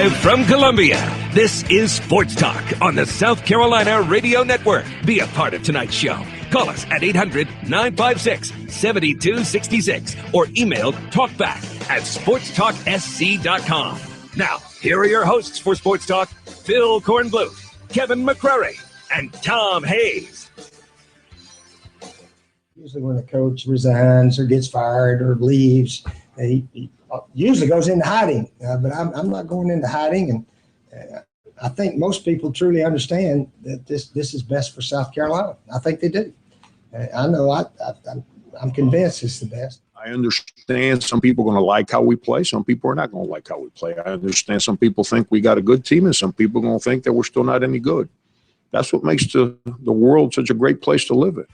Live from Columbia, this is Sports Talk on the South Carolina Radio Network. Be a part of tonight's show. Call us at 800-956-7266 or email talkback@sportstalksc.com. Now, here are your hosts for Sports Talk, Phil Kornbluth, Kevin McCrary, and Tom Hayes. Usually when a coach resigns or gets fired or leaves, he usually goes into hiding. But I'm not going into hiding, and I think most people truly understand that this is best for South Carolina. I think they do. I know I'm convinced it's the best. I understand some people are going to like how we play. Some people are not going to like how we play. I understand some people think we got a good team, and some people are going to think that we're still not any good. That's what makes the world such a great place to live in.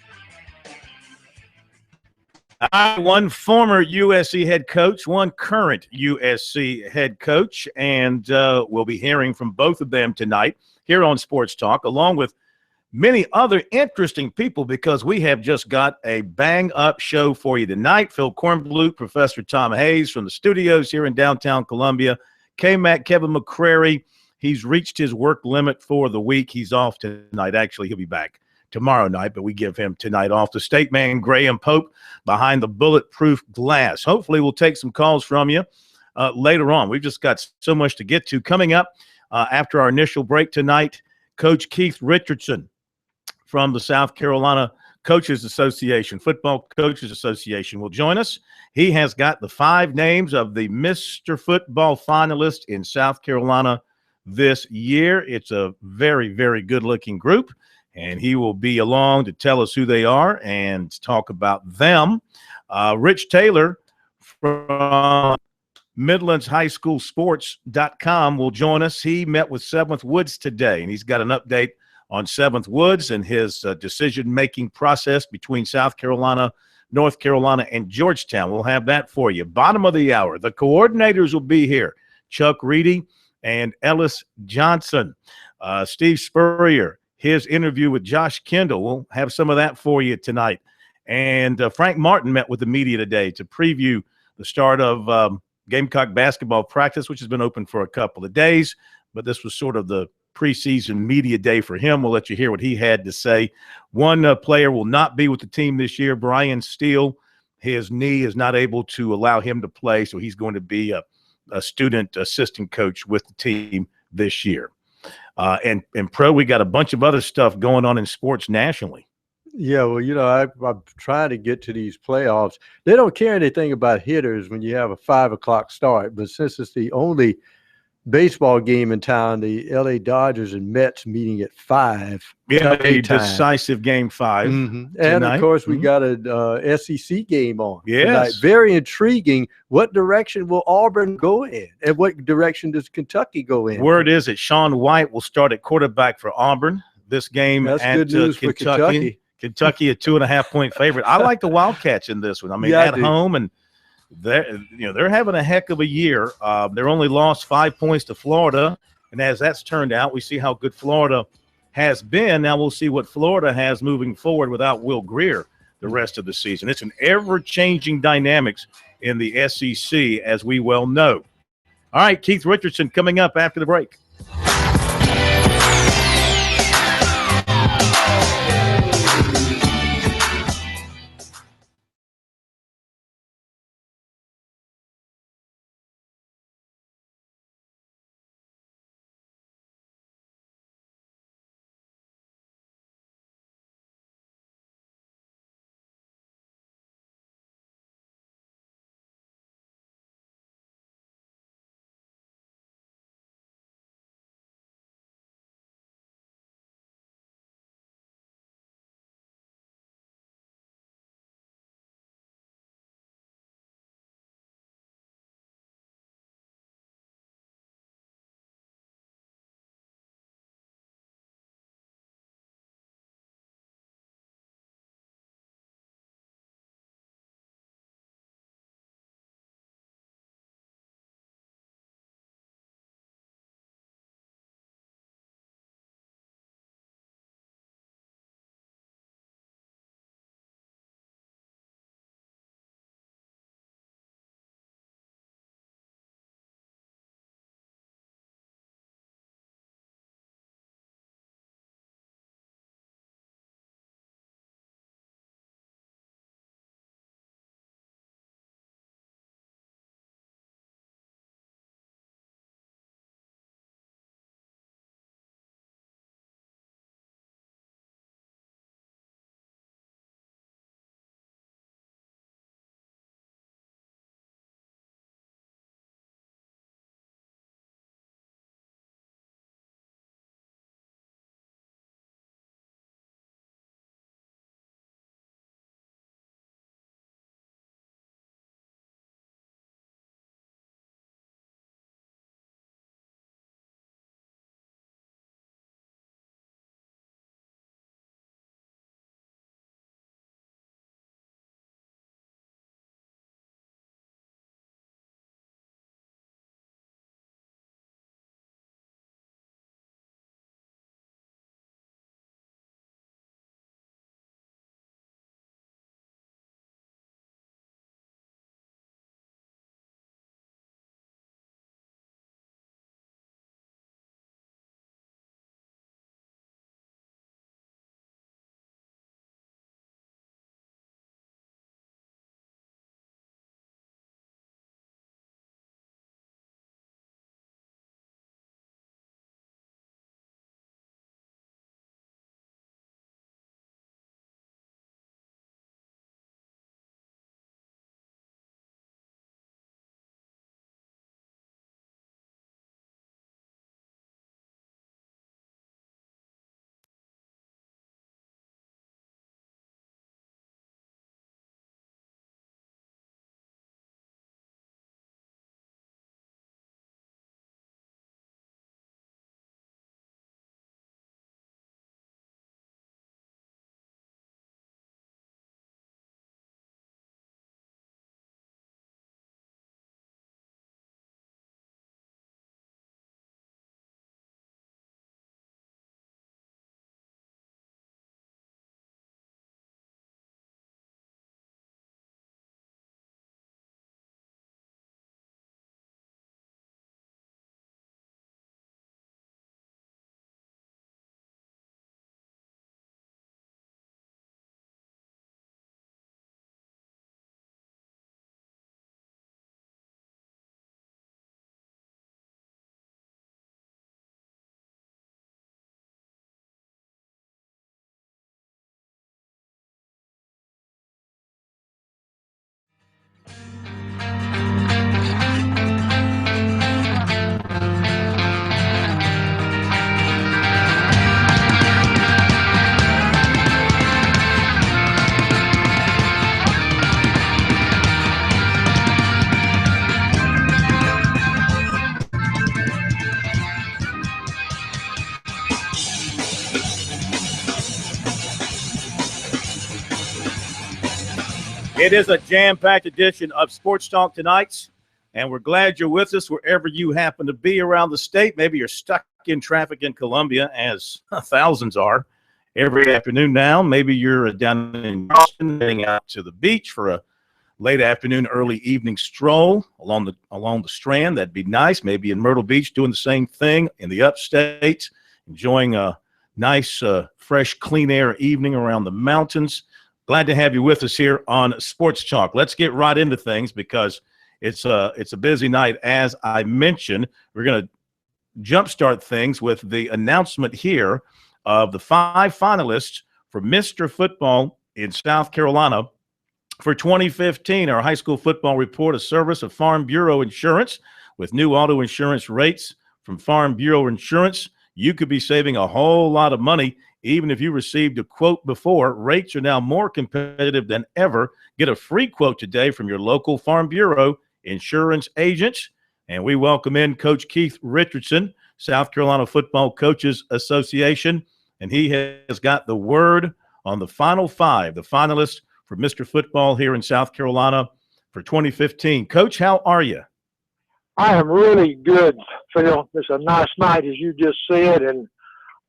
One former USC head coach, one current USC head coach, and we'll be hearing from both of them tonight here on Sports Talk, along with many other interesting people, because we have just got a bang-up show for you tonight. Phil Kornbluth, Professor Tom Hayes from the studios here in downtown Columbia, K-Mac, Kevin McCrary. He's reached his work limit for the week. He's off tonight. Actually, he'll be back tomorrow night, but we give him tonight off. The state man, Graham Pope, behind the bulletproof glass. Hopefully we'll take some calls from you later on. We've just got so much to get to. Coming up after our initial break tonight, Coach Keith Richardson from the South Carolina Coaches Association, Football Coaches Association, will join us. He has got the 5 names of the Mr. Football finalists in South Carolina this year. It's a very, very good-looking group, and he will be along to tell us who they are and talk about them. Rich Taylor from MidlandsHighSchoolSports.com will join us. He met with Seventh Woods today, and he's got an update on Seventh Woods and his decision-making process between South Carolina, North Carolina, and Georgetown. We'll have that for you. Bottom of the hour, the coordinators will be here, Chuck Reedy and Ellis Johnson. Steve Spurrier, his interview with Josh Kendall. We'll have some of that for you tonight. And Frank Martin met with the media today to preview the start of Gamecock basketball practice, which has been open for a couple of days, but this was sort of the preseason media day for him. We'll let you hear what he had to say. One player will not be with the team this year, Brian Steele. His knee is not able to allow him to play, so he's going to be a student assistant coach with the team this year. And Pro, we got a bunch of other stuff going on in sports nationally. Yeah, well, I'm trying to get to these playoffs. They don't care anything about hitters when you have a 5 o'clock start, but since it's the only baseball game in town, the LA Dodgers and Mets meeting at 5. Yeah, a decisive game 5. Mm-hmm. And of course, we got a SEC game on tonight. Very intriguing. What direction will Auburn go in, and what direction does Kentucky go in? Word is that Sean White will start at quarterback for Auburn this game. That's at good news for Kentucky. Kentucky, a 2.5-point favorite. I like the Wildcats in this one. I mean, at home, and they're having a heck of a year. They're only lost 5 points to Florida, and as that's turned out, we see how good Florida has been. Now we'll see what Florida has moving forward without Will Grier the rest of the season. It's an ever-changing dynamics in the SEC, as we well know. All right, Keith Richardson coming up after the break. It is a jam-packed edition of Sports Talk tonight, and we're glad you're with us wherever you happen to be around the state. Maybe you're stuck in traffic in Columbia, as thousands are every afternoon now. Maybe you're down in Boston, heading out to the beach for a late afternoon, early evening stroll along the Strand. That'd be nice. Maybe in Myrtle Beach doing the same thing in the upstate, enjoying a nice, fresh, clean air evening around the mountains. Glad to have you with us here on Sports Talk. Let's get right into things because it's a busy night. As I mentioned, we're going to jumpstart things with the announcement here of the 5 finalists for Mr. Football in South Carolina for 2015. Our high school football report, a service of Farm Bureau Insurance. With new auto insurance rates from Farm Bureau Insurance, you could be saving a whole lot of money. Even if you received a quote before, rates are now more competitive than ever. Get a free quote today from your local Farm Bureau insurance agents. And we welcome in Coach Keith Richardson, South Carolina Football Coaches Association. And he has got the word on the final 5, the finalists for Mr. Football here in South Carolina for 2015. Coach, how are you? I am really good, Phil. It's a nice night, as you just said, and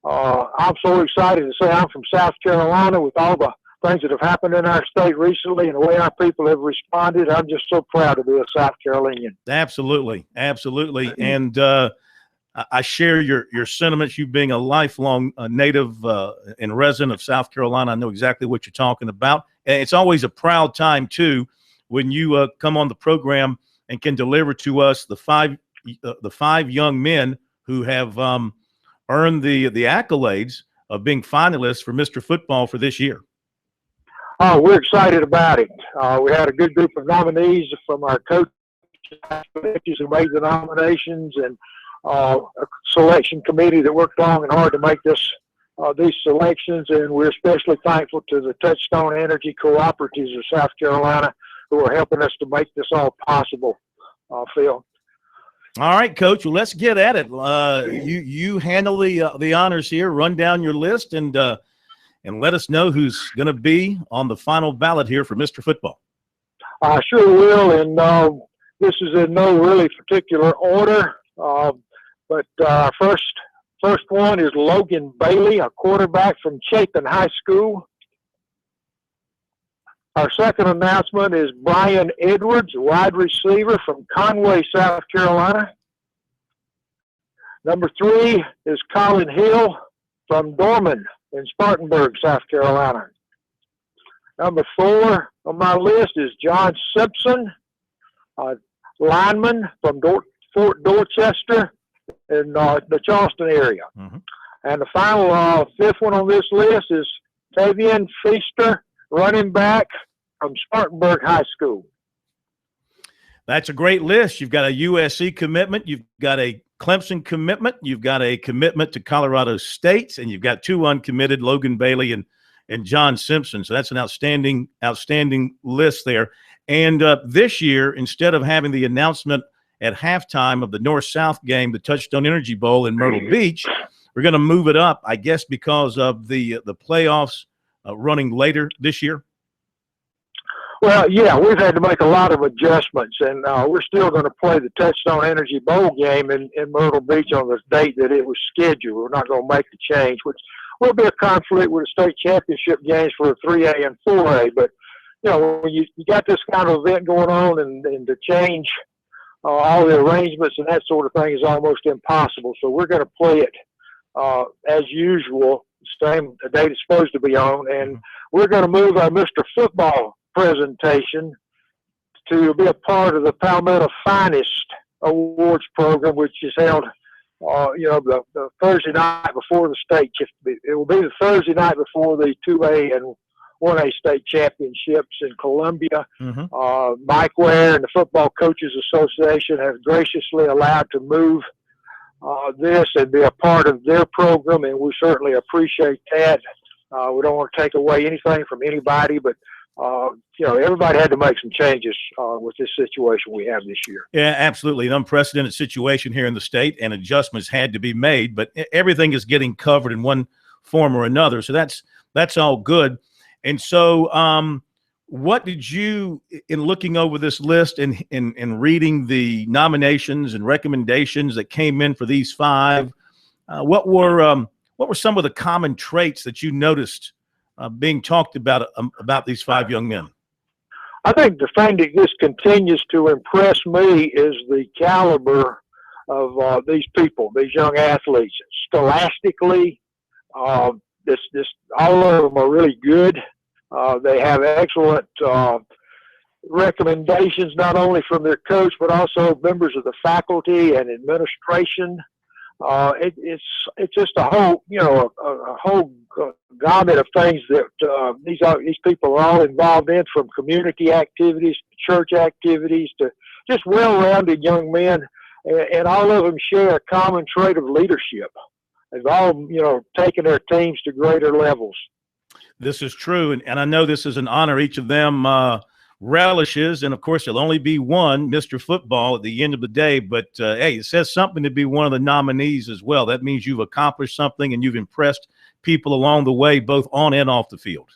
I'm so excited to say I'm from South Carolina with all the things that have happened in our state recently and the way our people have responded. I'm just so proud to be a South Carolinian. Absolutely, absolutely. And I share your sentiments. You being a lifelong native and resident of South Carolina, I know exactly what you're talking about. And it's always a proud time, too, when you come on the program and can deliver to us the five young men who have earned the accolades of being finalists for Mr. Football for this year. Oh, we're excited about it. We had a good group of nominees from our coaches who made the nominations, and a selection committee that worked long and hard to make these selections. And we're especially thankful to the Touchstone Energy Cooperatives of South Carolina who are helping us to make this all possible, Phil. All right, Coach. Well, let's get at it. You handle the honors here. Run down your list and let us know who's going to be on the final ballot here for Mr. Football. I sure will, and this is in no really particular order. But first one is Logan Bailey, a quarterback from Chapin High School. Our second announcement is Brian Edwards, a wide receiver from Conway, South Carolina. Number 3 is Colin Hill from Dorman in Spartanburg, South Carolina. Number 4 on my list is John Simpson, a lineman from Fort Dorchester in the Charleston area. Mm-hmm. And the final 5th one on this list is Tavian Feaster, running back from Spartanburg High School. That's a great list. You've got a USC commitment. You've got a Clemson commitment. You've got a commitment to Colorado State, and you've got 2 uncommitted, Logan Bailey and John Simpson. So that's an outstanding list there. And this year, instead of having the announcement at halftime of the North-South game, the Touchstone Energy Bowl in Myrtle Beach, we're going to move it up, I guess, because of the playoffs running later this year. Well, yeah, we've had to make a lot of adjustments, and we're still going to play the Touchstone Energy Bowl game in Myrtle Beach on the date that it was scheduled. We're not going to make the change, which will be a conflict with the state championship games for 3A and 4A. But, you know, when you got this kind of event going on and to change all the arrangements and that sort of thing is almost impossible. So we're going to play it as usual, same the date it's supposed to be on, and we're going to move our Mr. Football presentation to be a part of the Palmetto Finest Awards program, which is held, the Thursday night before the state. It will be the Thursday night before the 2A and 1A state championships in Columbia. Mm-hmm. Mike Ware and the Football Coaches Association have graciously allowed to move this and be a part of their program, and we certainly appreciate that. We don't want to take away anything from anybody, but everybody had to make some changes with this situation we have this year. Yeah, absolutely. An unprecedented situation here in the state, and adjustments had to be made, but everything is getting covered in one form or another. So that's all good. And so what did you, in looking over this list and in reading the nominations and recommendations that came in for these five, what were some of the common traits that you noticed being talked about these five young men? I think the thing that just continues to impress me is the caliber of these people, these young athletes. Scholastically, this all of them are really good. They have excellent recommendations, not only from their coach, but also members of the faculty and administration. It's just a whole, a whole gamut of things that these people are all involved in, from community activities to church activities to just well-rounded young men, and all of them share a common trait of leadership. They've all, taken their teams to greater levels. This is true, and I know this is an honor each of them relishes, and of course there'll only be one Mr. Football at the end of the day, but hey, it says something to be one of the nominees as well. That means you've accomplished something and you've impressed people along the way, both on and off the field.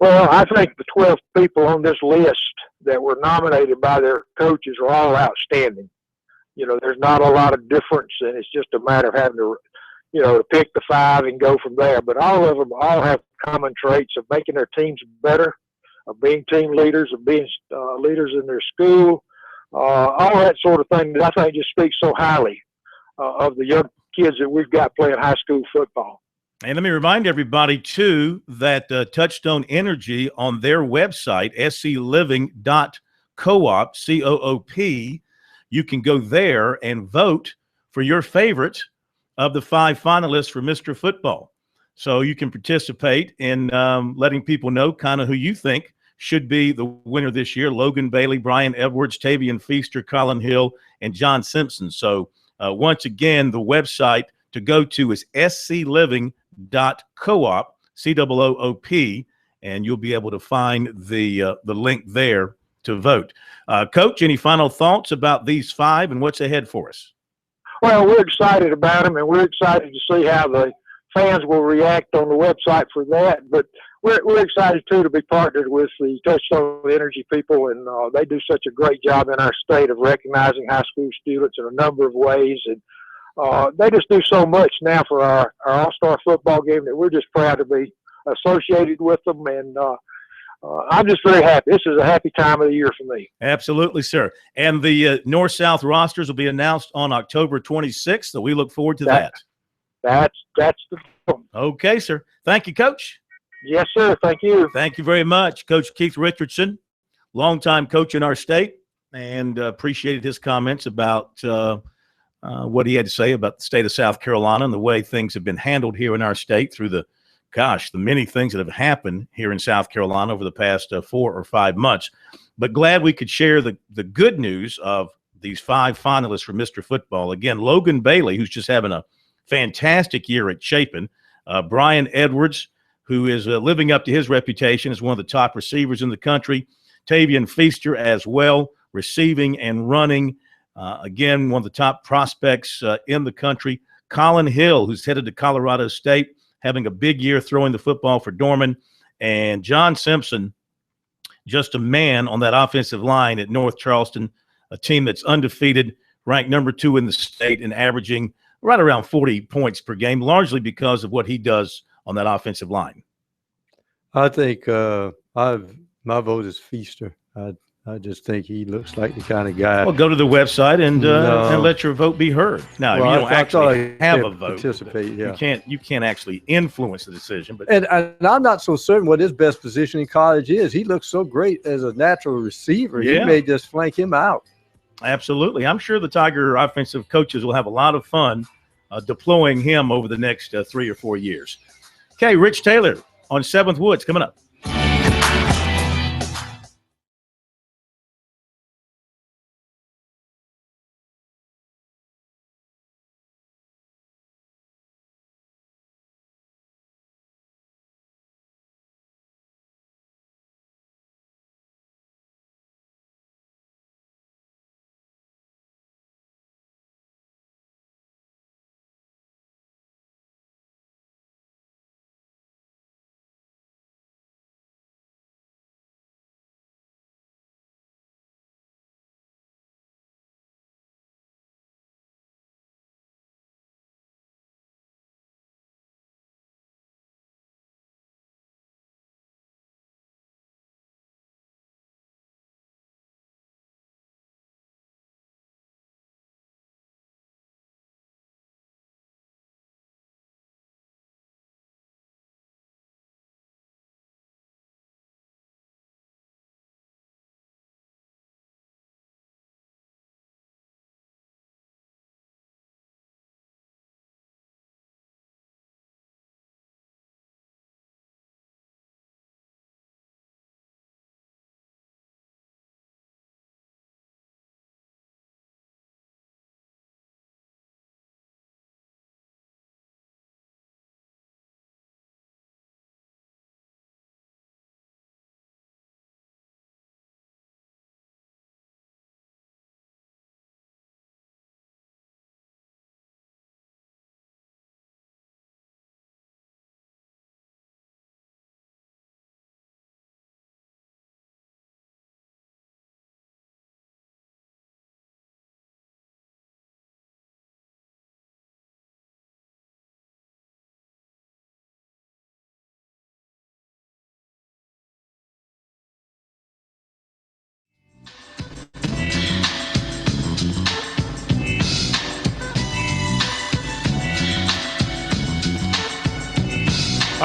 Well, I think the 12 people on this list that were nominated by their coaches are all outstanding. There's not a lot of difference, and it's just a matter of having to to pick the five and go from there. But all of them all have common traits of making their teams better, of being team leaders, of being leaders in their school, all that sort of thing that I think just speaks so highly of the young kids that we've got playing high school football. And let me remind everybody, too, that Touchstone Energy on their website, scliving.coop, C-O-O-P, you can go there and vote for your favorite of the five finalists for Mr. Football. So you can participate in letting people know kind of who you think should be the winner this year: Logan Bailey, Brian Edwards, Tavian Feaster, Colin Hill, and John Simpson. So once again, the website to go to is scliving.coop, C-O-O-P, and you'll be able to find the link there to vote. Coach, any final thoughts about these five and what's ahead for us? Well, we're excited about them, and we're excited to see how the fans will react on the website for that. But we're excited, too, to be partnered with the Touchstone Energy people, and they do such a great job in our state of recognizing high school students in a number of ways. And they just do so much now for our all-star football game that we're just proud to be associated with them. And I'm just very happy. This is a happy time of the year for me. Absolutely, sir. And the North-South rosters will be announced on October 26th, so we look forward to that. That's the problem. Okay, sir. Thank you, Coach. Yes, sir. Thank you. Thank you very much, Coach Keith Richardson, longtime coach in our state, and appreciated his comments about what he had to say about the state of South Carolina and the way things have been handled here in our state through the many things that have happened here in South Carolina over the past 4 or 5 months. But glad we could share the good news of these five finalists for Mr. Football. Again, Logan Bailey, who's just having a fantastic year at Chapin. Brian Edwards, who is living up to his reputation as one of the top receivers in the country. Tavian Feaster as well, receiving and running. Again, one of the top prospects in the country. Colin Hill, who's headed to Colorado State, having a big year throwing the football for Dorman. And John Simpson, just a man on that offensive line at North Charleston, a team that's undefeated, ranked number 2 in the state and averaging right around 40 points per game, largely because of what he does on that offensive line. I think my vote is Feaster. I just think he looks like the kind of guy. Well, go to the website and let your vote be heard. Now, well, you don't actually have a vote. Participate, yeah. You can't actually influence the decision. But and I'm not so certain what his best position in college is. He looks so great as a natural receiver. Yeah. He may just flank him out. Absolutely. I'm sure the Tiger offensive coaches will have a lot of fun deploying him over the next 3 or 4 years. Okay, Rich Taylor on 7th Woods coming up.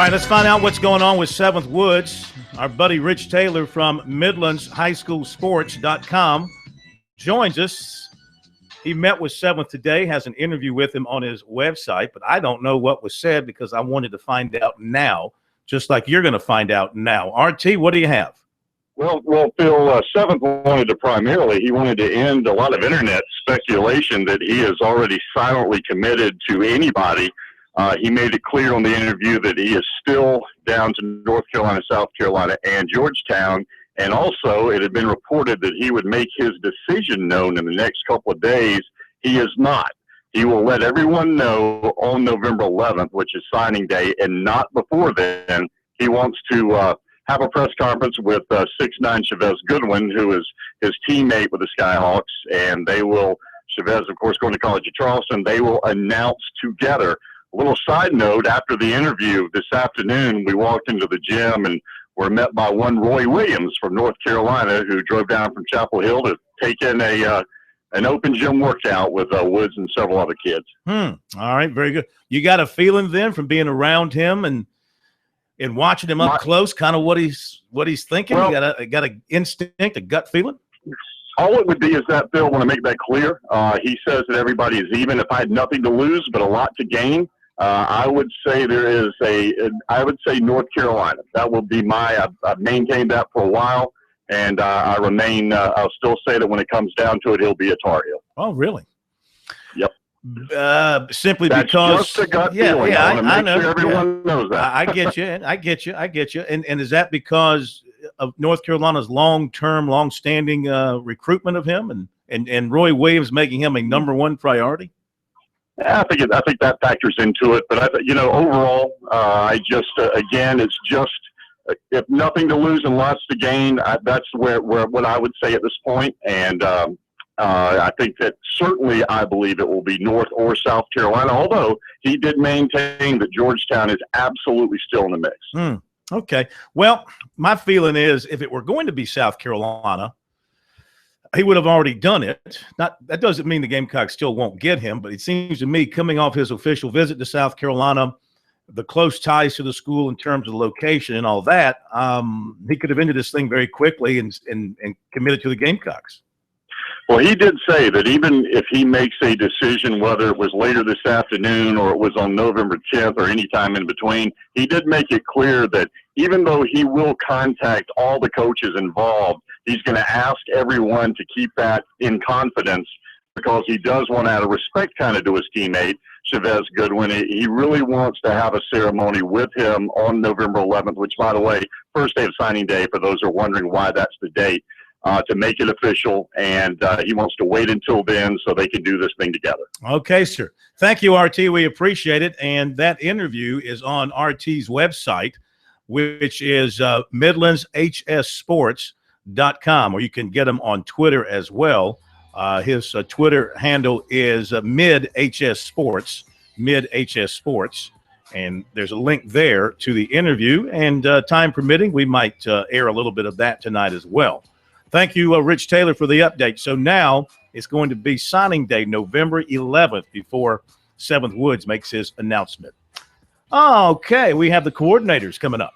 right, let's find out what's going on with 7th Woods. Our buddy Rich Taylor from MidlandsHighSchoolSports.com joins us. He met with 7th today, has an interview with him on his website, but I don't know what was said because I wanted to find out now, just like you're going to find out now. RT, what do you have? Well, Phil, 7th he wanted to end a lot of internet speculation that he is already silently committed to anybody. He made it clear on the interview that he is still down to North Carolina, South Carolina, and Georgetown. And also, it had been reported that he would make his decision known in the next couple of days. He is not. He will let everyone know on November 11th, which is signing day, and not before then. He wants to have a press conference with 6'9" Chavez Goodwin, who is his teammate with the Skyhawks, and they will, Chavez, of course, going to college at Charleston, they will announce together. A little side note, after the interview this afternoon, we walked into the gym and were met by one Roy Williams from North Carolina who drove down from Chapel Hill to take in an open gym workout with Woods and several other kids. All right, very good. You got a feeling then from being around him and watching him up close, kind of what he's thinking? Well, you got an instinct, a gut feeling? All it would be is that, Phil, I want to make that clear. He says that everybody is even. If I had nothing to lose but a lot to gain, I would say I would say North Carolina. That will be I've maintained that for a while, and I'll still say that when it comes down to it, he'll be a Tar Heel. Oh, really? Yep. Simply That's because just a gut feeling. I want to make sure everyone knows that. I get you. And is that because of North Carolina's long-standing recruitment of him and Roy Williams making him a number one priority? I think that factors into it. But overall, again, it's just if nothing to lose and lots to gain. That's what I would say at this point. And I think that certainly I believe it will be North or South Carolina, although he did maintain that Georgetown is absolutely still in the mix. Okay. Well, my feeling is if it were going to be South Carolina, he would have already done it. That doesn't mean the Gamecocks still won't get him, but it seems to me coming off his official visit to South Carolina, the close ties to the school in terms of the location and all that, he could have ended this thing very quickly and committed to the Gamecocks. Well, he did say that even if he makes a decision, whether it was later this afternoon or it was on November 10th or any time in between, he did make it clear that even though he will contact all the coaches involved, he's going to ask everyone to keep that in confidence because he does want out of respect kind of to his teammate, Chavez Goodwin. He really wants to have a ceremony with him on November 11th, which, by the way, first day of signing day, for those who are wondering why that's the date. To make it official, and he wants to wait until then so they can do this thing together. Okay, sir. Thank you, RT. We appreciate it. And that interview is on RT's website, which is MidlandsHSSports.com, or you can get him on Twitter as well. His Twitter handle is MidHSSports, MidHSSports. And there's a link there to the interview. And time permitting, we might air a little bit of that tonight as well. Thank you, Rich Taylor, for the update. So now it's going to be signing day, November 11th, before 7th Woods makes his announcement. Okay, we have the coordinators coming up.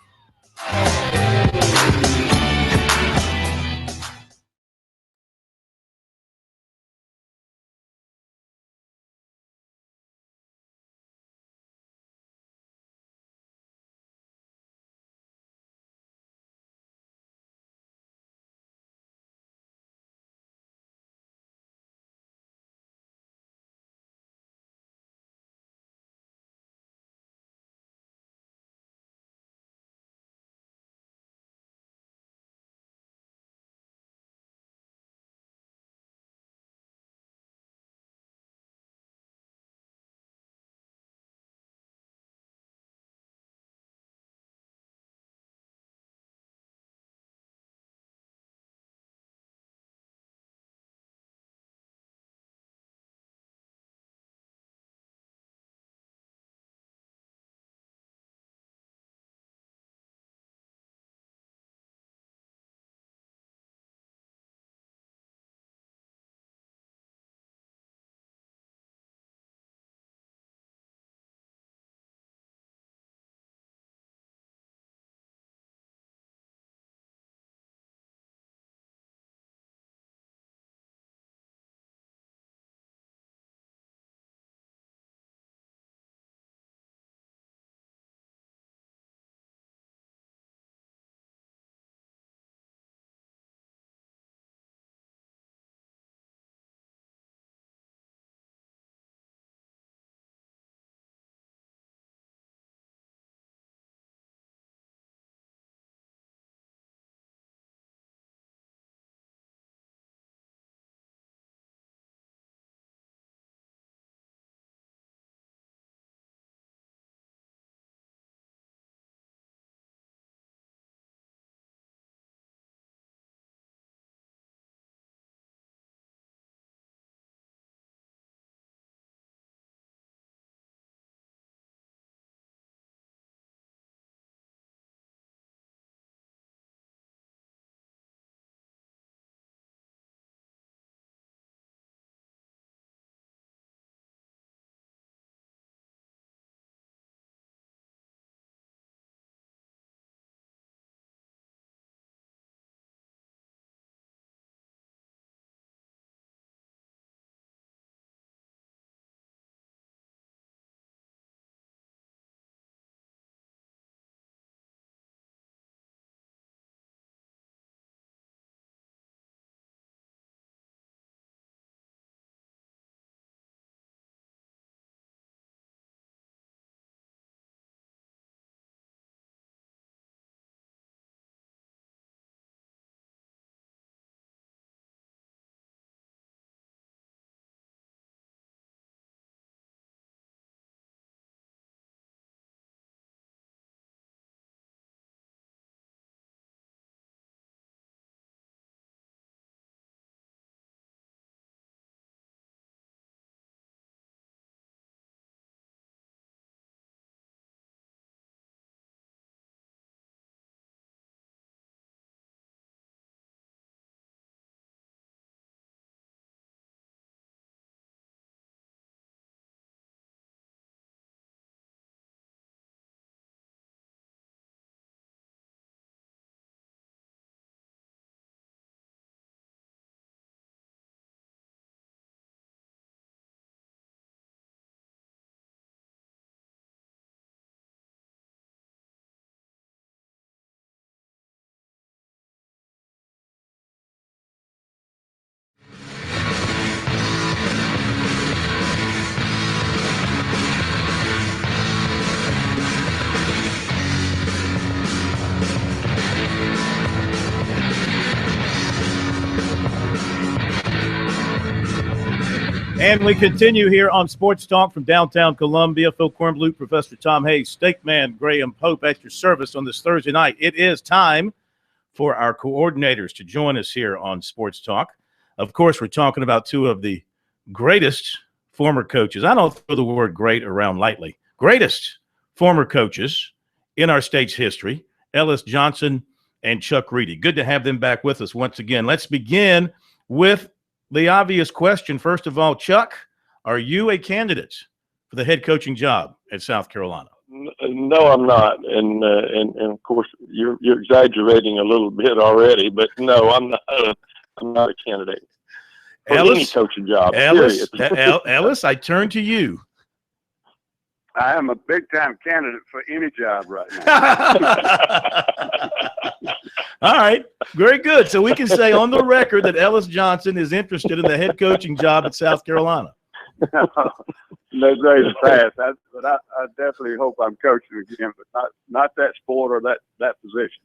And we continue here on Sports Talk from downtown Columbia. Phil Kornblut, Professor Tom Hayes, Steakman Graham Pope at your service on this Thursday night. It is time for our coordinators to join us here on Sports Talk. Of course, we're talking about two of the greatest former coaches. I don't throw the word great around lightly. Greatest former coaches in our state's history, Ellis Johnson and Chuck Reedy. Good to have them back with us once again. Let's begin with the obvious question. First of all, Chuck, are you a candidate for the head coaching job at South Carolina? No, I'm not, and of course you're exaggerating a little bit already. But no, I'm not a candidate for any coaching job. Ellis, I turn to you. I am a big-time candidate for any job right now. All right, very good. So we can say on the record that Ellis Johnson is interested in the head coaching job at South Carolina. No days past, but I definitely hope I'm coaching again, but not that sport or that position.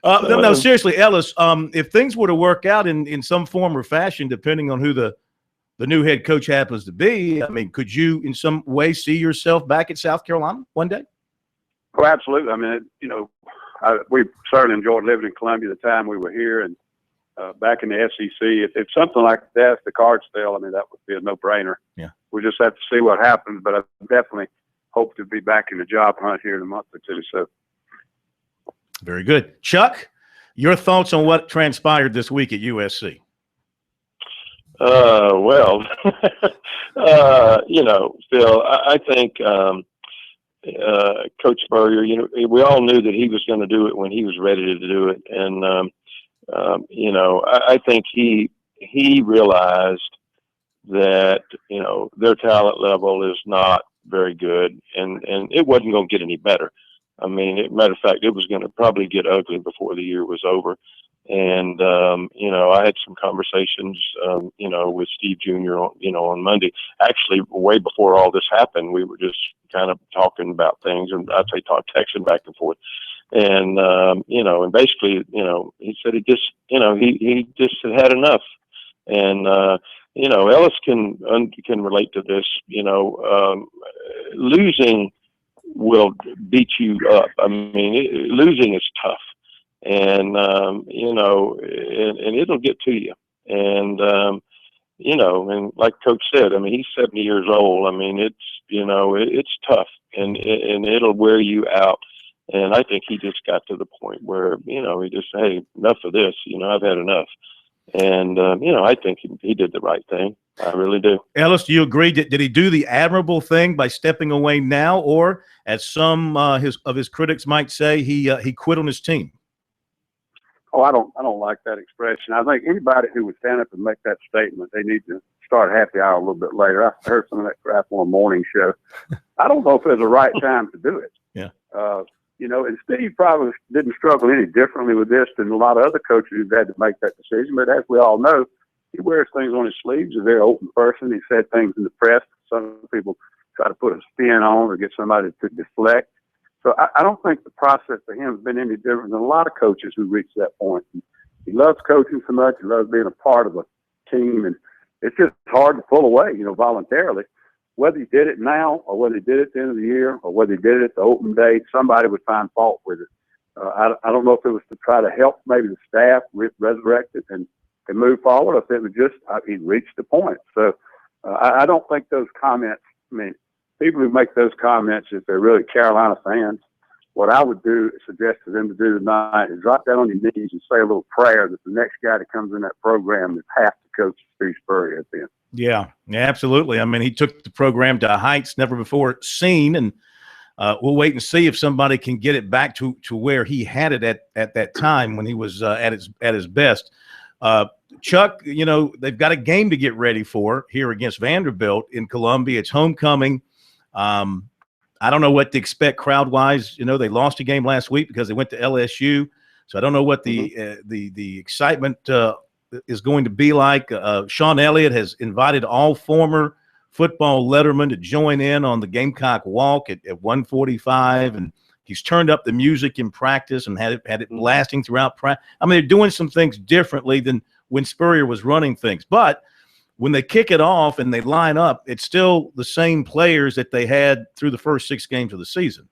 No, seriously, Ellis, if things were to work out in some form or fashion, depending on who the new head coach happens to be, I mean, could you in some way see yourself back at South Carolina one day? Oh, absolutely. I mean, we certainly enjoyed living in Columbia the time we were here, and back in the SEC. If something like that's the cards fell, I mean, that would be a no-brainer. Yeah. We just have to see what happens, but I definitely hope to be back in the job hunt here in a month or two. So, very good. Chuck, your thoughts on what transpired this week at USC? Well, Phil, I think Coach Spurrier, we all knew that he was going to do it when he was ready to do it. And, I think he realized that, their talent level is not very good, and it wasn't going to get any better. I mean, matter of fact, it was going to probably get ugly before the year was over. And, I had some conversations, with Steve Jr. on Monday. Actually, way before all this happened, we were just kind of talking about things, and I'd say texting back and forth. And, and basically, he said he just had enough. And, Ellis can relate to this, losing will beat you up. I mean, losing is tough. And, and it'll get to you. And, and like Coach said, I mean, he's 70 years old. I mean, it's tough, and it'll wear you out. And I think he just got to the point where, he just, hey, enough of this, I've had enough. And, I think he did the right thing. I really do. Ellis, do you agree? Did he do the admirable thing by stepping away now, or as some of his critics might say, he quit on his team? Oh, I don't like that expression. I think anybody who would stand up and make that statement, they need to start happy hour a little bit later. I heard some of that crap on a morning show. I don't know if there's a right time to do it. Yeah. And Steve probably didn't struggle any differently with this than a lot of other coaches who've had to make that decision. But as we all know, he wears things on his sleeves. He's a very open person. He said things in the press. Some people try to put a spin on or get somebody to deflect. So I don't think the process for him has been any different than a lot of coaches who reach that point. He loves coaching so much. He loves being a part of a team. And it's just hard to pull away, voluntarily. Whether he did it now or whether he did it at the end of the year or whether he did it at the open day, somebody would find fault with it. I don't know if it was to try to help maybe the staff resurrect it and move forward, or if it was just he reached the point. So I don't think those comments, people who make those comments, if they're really Carolina fans, what I would do, suggest to them to do tonight is drop down on your knees and say a little prayer that the next guy that comes in that program is half the coach Steve Spurrier has been. Yeah, absolutely. I mean, he took the program to heights never before seen, and we'll wait and see if somebody can get it back to where he had it at that time when he was at his best. Chuck, they've got a game to get ready for here against Vanderbilt in Columbia. It's homecoming. I don't know what to expect crowd-wise. They lost a game last week because they went to LSU, so I don't know what the excitement is going to be like. Sean Elliott has invited all former football lettermen to join in on the Gamecock Walk at 1:45, and he's turned up the music in practice and had it blasting throughout practice. I mean, they're doing some things differently than when Spurrier was running things. But when they kick it off and they line up, it's still the same players that they had through the first 6 games of the season.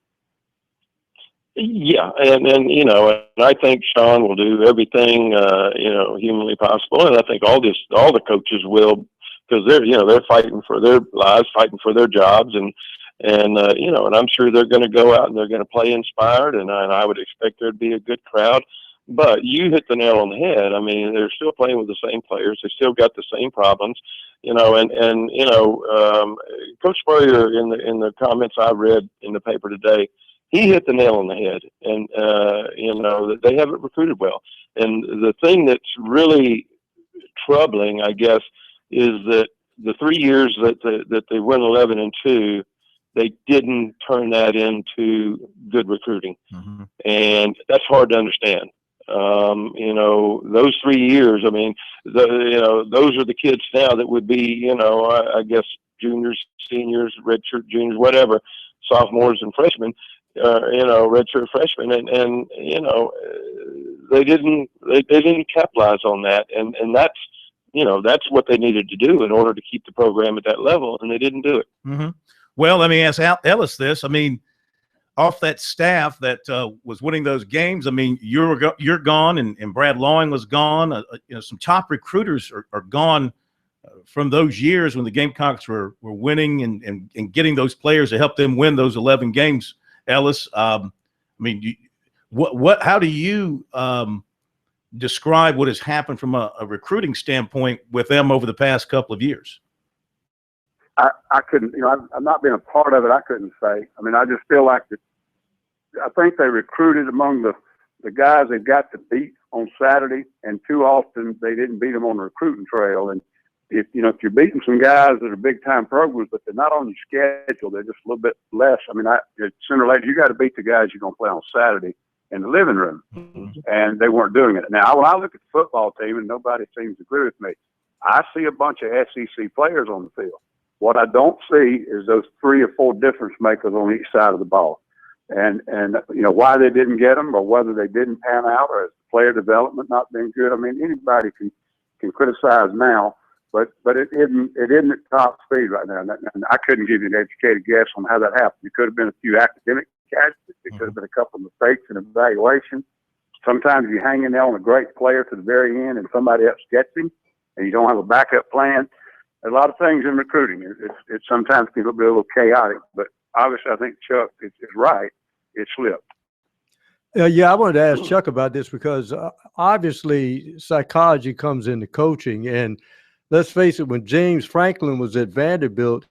Yeah, and I think Sean will do everything humanly possible, and I think all the coaches will, because they're fighting for their lives, fighting for their jobs, and I'm sure they're going to go out and they're going to play inspired, and I would expect there to be a good crowd. But you hit the nail on the head. I mean, they're still playing with the same players. They still got the same problems, Coach Spurrier in the comments I read in the paper today, he hit the nail on the head, and that they haven't recruited well. And the thing that's really troubling, I guess, is that the 3 years that they went 11-2, they didn't turn that into good recruiting, and that's hard to understand. Those 3 years, I mean, those are the kids now that would be, I guess, juniors, seniors, redshirt juniors, whatever, sophomores and freshmen, redshirt freshmen, and they didn't capitalize on that, and that's what they needed to do in order to keep the program at that level, and they didn't do it. Well, let me ask Ellis this. I mean, off that staff that was winning those games, I mean, you're gone, and Brad Lawing was gone. Some top recruiters are gone from those years when the Gamecocks were winning and getting those players to help them win those 11 games. Ellis, I mean, how do you describe what has happened from a recruiting standpoint with them over the past couple of years? I couldn't, I've not been a part of it. I couldn't say. I mean, I just feel like I think they recruited among the guys they got to beat on Saturday, and too often they didn't beat them on the recruiting trail. And if you're beating some guys that are big time programs, but they're not on your schedule, they're just a little bit less. I mean, sooner or later you got to beat the guys you're going to play on Saturday in the living room, and they weren't doing it. Now, when I look at the football team, and nobody seems to agree with me, I see a bunch of SEC players on the field. What I don't see is those 3 or 4 difference makers on each side of the ball. And why they didn't get them, or whether they didn't pan out, or is player development not being good. I mean, anybody can criticize now, but it isn't at top speed right now. And I couldn't give you an educated guess on how that happened. It could have been a few academic casualties. It could have been a couple of mistakes in evaluation. Sometimes you hang in there on a great player to the very end, and somebody else gets him, and you don't have a backup plan. A lot of things in recruiting. It sometimes can be a little chaotic, but obviously I think Chuck is right. It slipped. Yeah, I wanted to ask Chuck about this because obviously psychology comes into coaching. And let's face it, when James Franklin was at Vanderbilt,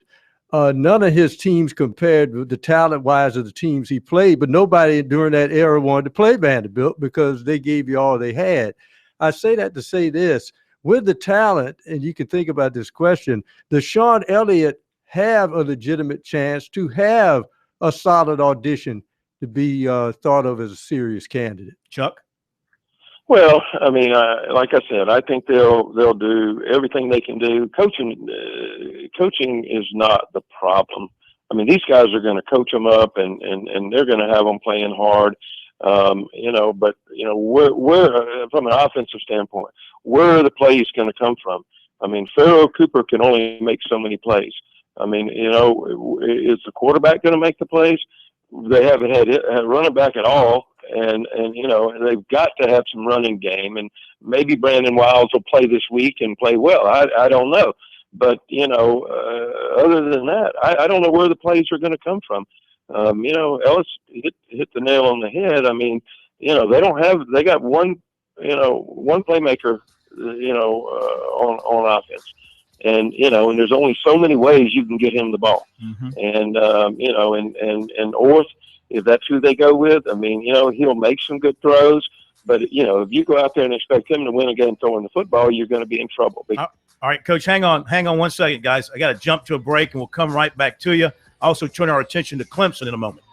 none of his teams compared with the talent-wise of the teams he played, but nobody during that era wanted to play Vanderbilt because they gave you all they had. I say that to say this. With the talent, and you can think about this question, does Sean Elliott have a legitimate chance to have a solid audition to be thought of as a serious candidate? Chuck? Well, I mean, like I said, I think they'll do everything they can do. Coaching is not the problem. I mean, these guys are going to coach them up, and they're going to have them playing hard. But we're from an offensive standpoint, where are the plays going to come from? I mean, Pharaoh Cooper can only make so many plays. I mean, is the quarterback going to make the plays? They haven't had running back at all, and they've got to have some running game, and maybe Brandon Wiles will play this week and play well. I don't know, but other than that, I don't know where the plays are going to come from. Ellis hit the nail on the head. I mean, they got one playmaker, on offense. And there's only so many ways you can get him the ball. And Orth, if that's who they go with, I mean, he'll make some good throws, but if you go out there and expect him to win a game throwing the football, you're going to be in trouble. All right, Coach, hang on 1 second, guys. I got to jump to a break, and we'll come right back to you. Also turn our attention to Clemson in a moment.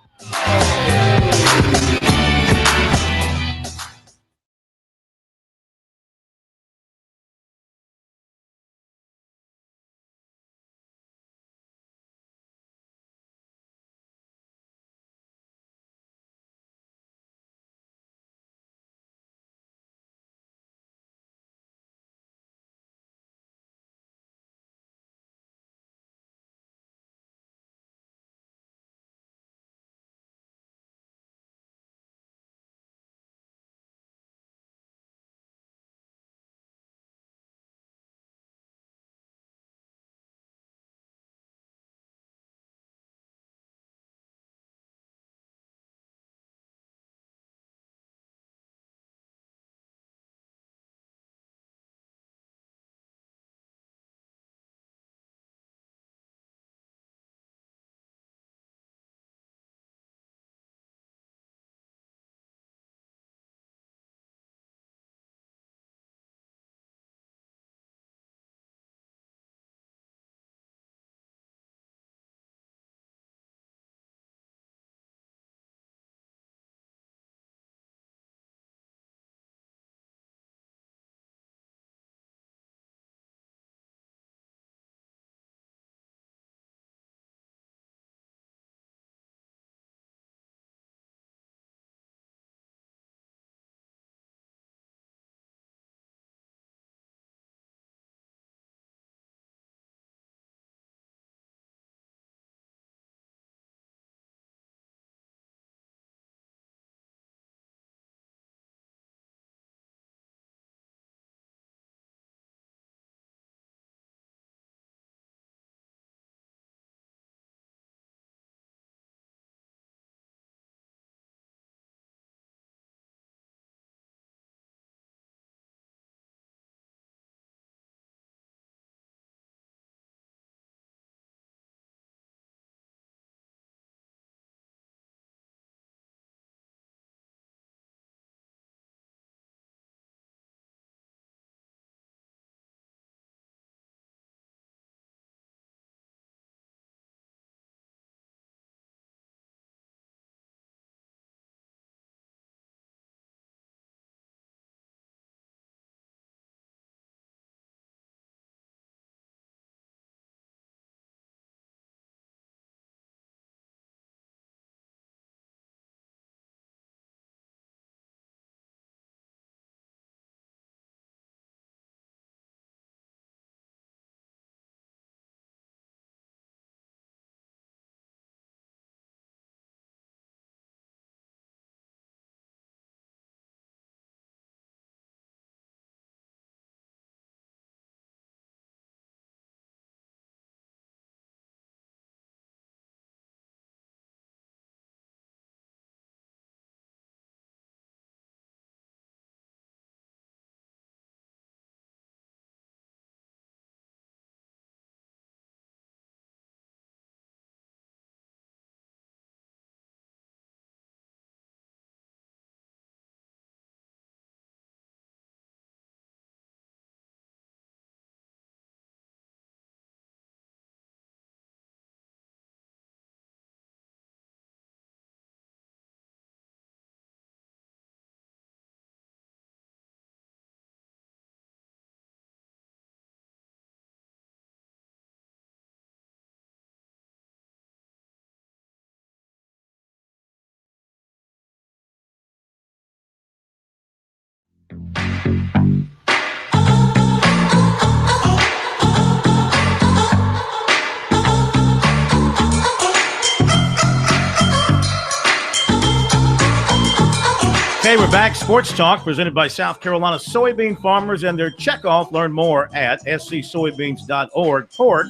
Okay, we're back. Sports Talk presented by South Carolina soybean farmers and their checkoff. Learn more at scsoybeans.org. Pork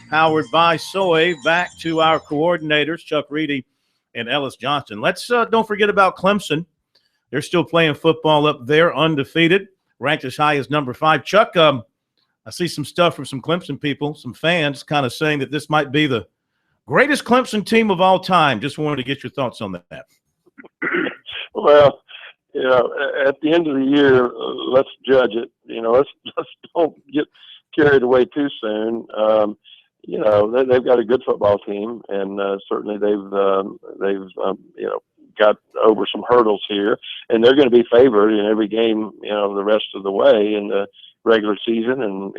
powered by soy. Back to our coordinators, Chuck Reedy and Ellis Johnston. Let's don't forget about Clemson. They're still playing football up there, undefeated, ranked as high as number 5. Chuck, I see some stuff from some Clemson people, some fans kind of saying that this might be the greatest Clemson team of all time. Just wanted to get your thoughts on that. Well, at the end of the year, let's judge it. Let's don't get carried away too soon. They've got a good football team, and certainly they've got over some hurdles here, and they're going to be favored in every game, the rest of the way in the regular season, and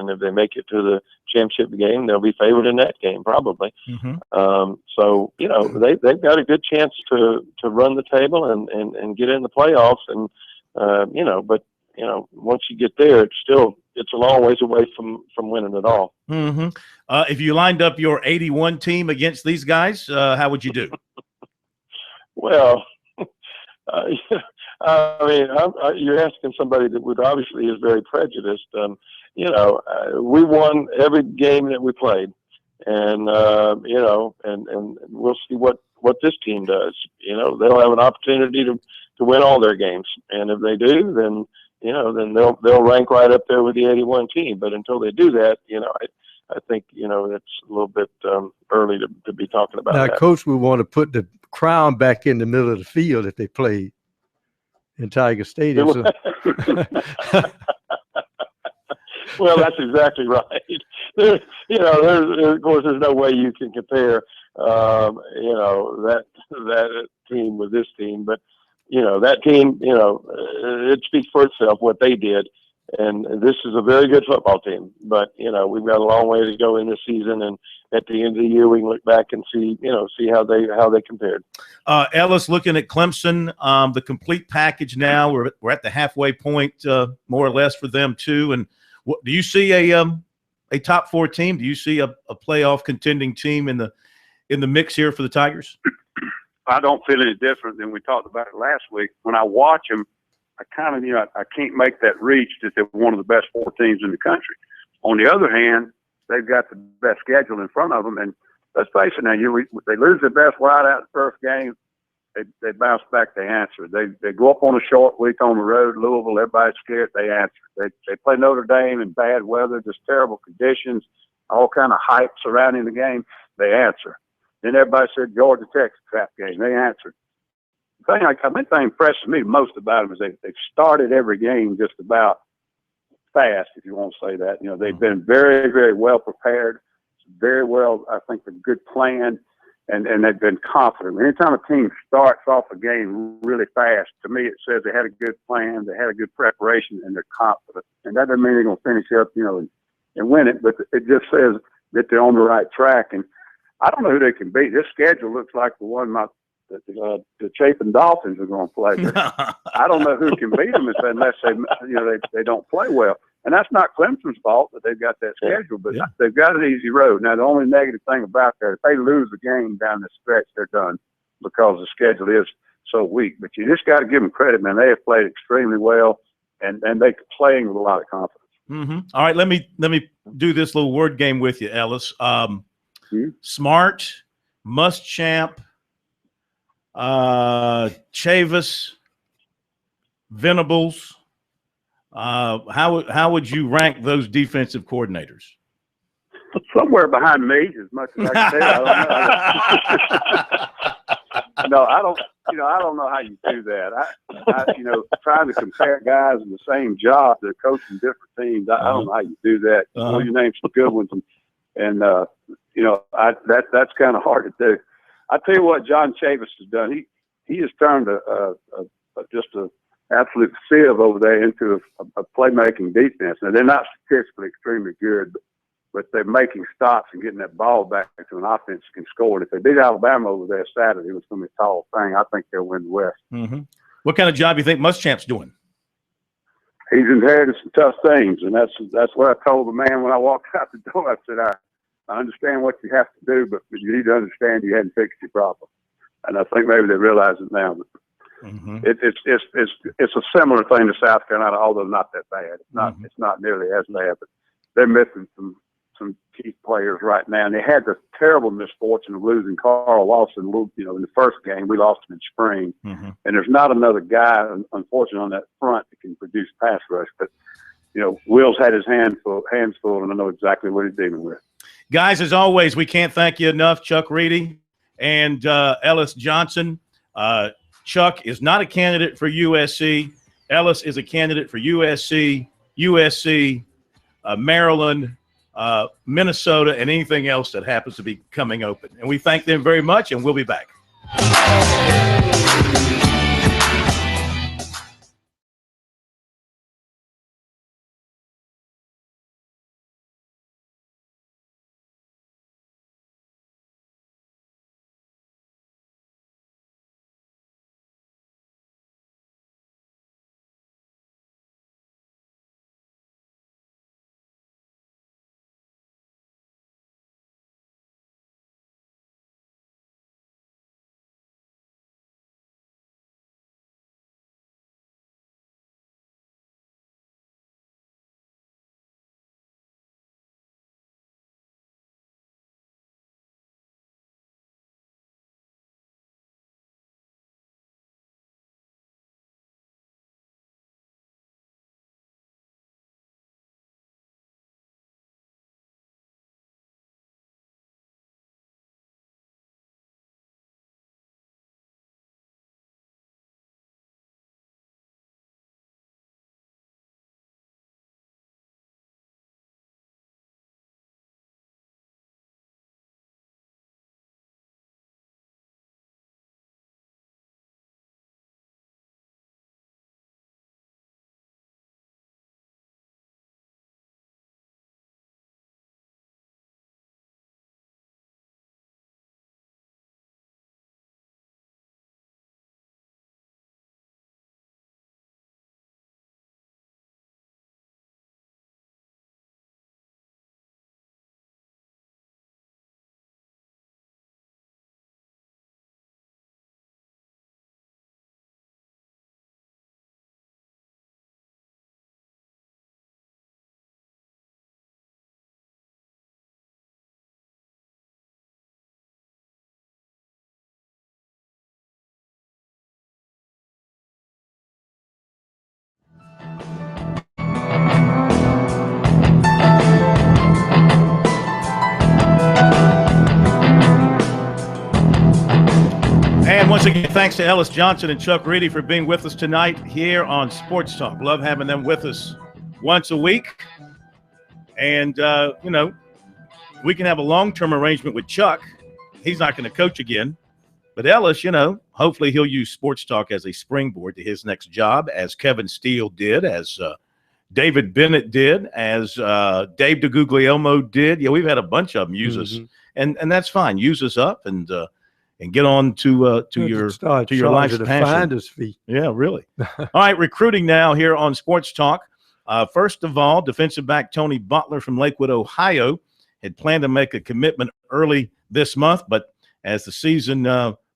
if they make it to the championship game, they'll be favored in that game probably. Mm-hmm. So they've got a good chance to run the table and get in the playoffs, and but once you get there, it's a long ways away from winning it all. Mm-hmm. If you lined up your 81 team against these guys, how would you do? Well, you're asking somebody that would obviously is very prejudiced. We won every game that we played, and and we'll see what this team does. They'll have an opportunity to win all their games, and if they do, then they'll rank right up there with the 81 team. But until they do that, I think it's a little bit early to be talking about now, that. Coach would want to put the crown back in the middle of the field if they played in Tiger Stadium. So. Well, that's exactly right. Of course, there's no way you can compare, that team with this team. But that team, it speaks for itself what they did. And this is a very good football team. But we've got a long way to go in this season, and at the end of the year, we can look back and see how they compared. Ellis, looking at Clemson, the complete package now. We're at the halfway point, more or less, for them too. And do you see a top 4 team? Do you see a playoff contending team in the mix here for the Tigers? I don't feel any different than we talked about it last week. When I watch them, I kind of, I can't make that reach that they're one of the best 4 teams in the country. On the other hand, they've got the best schedule in front of them. And let's face it now, they lose their best wide out the first game, they bounce back, they answer. They go up on a short week on the road, Louisville, everybody's scared, they answer. They play Notre Dame in bad weather, just terrible conditions, all kind of hype surrounding the game, they answer. Then everybody said Georgia Texas trap game, they answered. The thing impresses me most about them is they've started every game just about fast, if you want to say that. They've been very, very well prepared, very well, I think, a good plan, and they've been confident. Anytime a team starts off a game really fast, to me it says they had a good plan, they had a good preparation, and they're confident. And that doesn't mean they're going to finish up, and win it, but it just says that they're on the right track. And I don't know who they can beat. This schedule looks like the one the Chapin Dolphins are going to play. I don't know who can beat them unless they don't play well. And that's not Clemson's fault that they've got that schedule, but they've got an easy road. Now, the only negative thing about that, if they lose the game down the stretch, they're done because the schedule is so weak. But you just got to give them credit, man. They have played extremely well, and they're playing with a lot of confidence. Mm-hmm. All right, let me do this little word game with you, Ellis. Smart, Muschamp, Chavis, Venables. How would you rank those defensive coordinators? Somewhere behind me, as much as I can say. I don't know. No, I don't. I don't know how you do that. Trying to compare guys in the same job, they're coaching different teams. I don't know how you do that. You name some good ones, and that's kind of hard to do. I tell you what, John Chavis has done. He has turned just a absolute sieve over there into a playmaking defense. Now, they're not statistically extremely good, but they're making stops and getting that ball back into an offense that can score. And if they beat Alabama over there Saturday, it was going to be a tall thing. I think they'll win the West. Mm-hmm. What kind of job do you think Muschamp's doing? He's inherited some tough things, and that's what I told the man when I walked out the door. I said, I understand what you have to do, but you need to understand you hadn't fixed your problem. And I think maybe they realize it now. But It's a similar thing to South Carolina, although not that bad. It's not nearly as bad, but they're missing some key players right now. And they had the terrible misfortune of losing Carl Lawson, in the first game. We lost him in spring. And there's not another guy, unfortunately, on that front that can produce pass rush. But, Will's had his hands full, and I know exactly what he's dealing with. Guys, as always, we can't thank you enough, Chuck Reedy and Ellis Johnson. Chuck is not a candidate for USC. Ellis is a candidate for USC, Maryland, Minnesota, and anything else that happens to be coming open. And we thank them very much, and we'll be back. And once again, thanks to Ellis Johnson and Chuck Reedy for being with us tonight here on Sports Talk. Love having them with us once a week. And, we can have a long-term arrangement with Chuck. He's not going to coach again. But Ellis, hopefully he'll use Sports Talk as a springboard to his next job, as Kevin Steele did, as David Bennett did, as Dave DeGuglielmo did. Yeah, we've had a bunch of them use us. And that's fine. Use us up and get on to your life's passion. Yeah, really. All right, recruiting now here on Sports Talk. First of all, defensive back Tony Butler from Lakewood, Ohio, had planned to make a commitment early this month, but as the season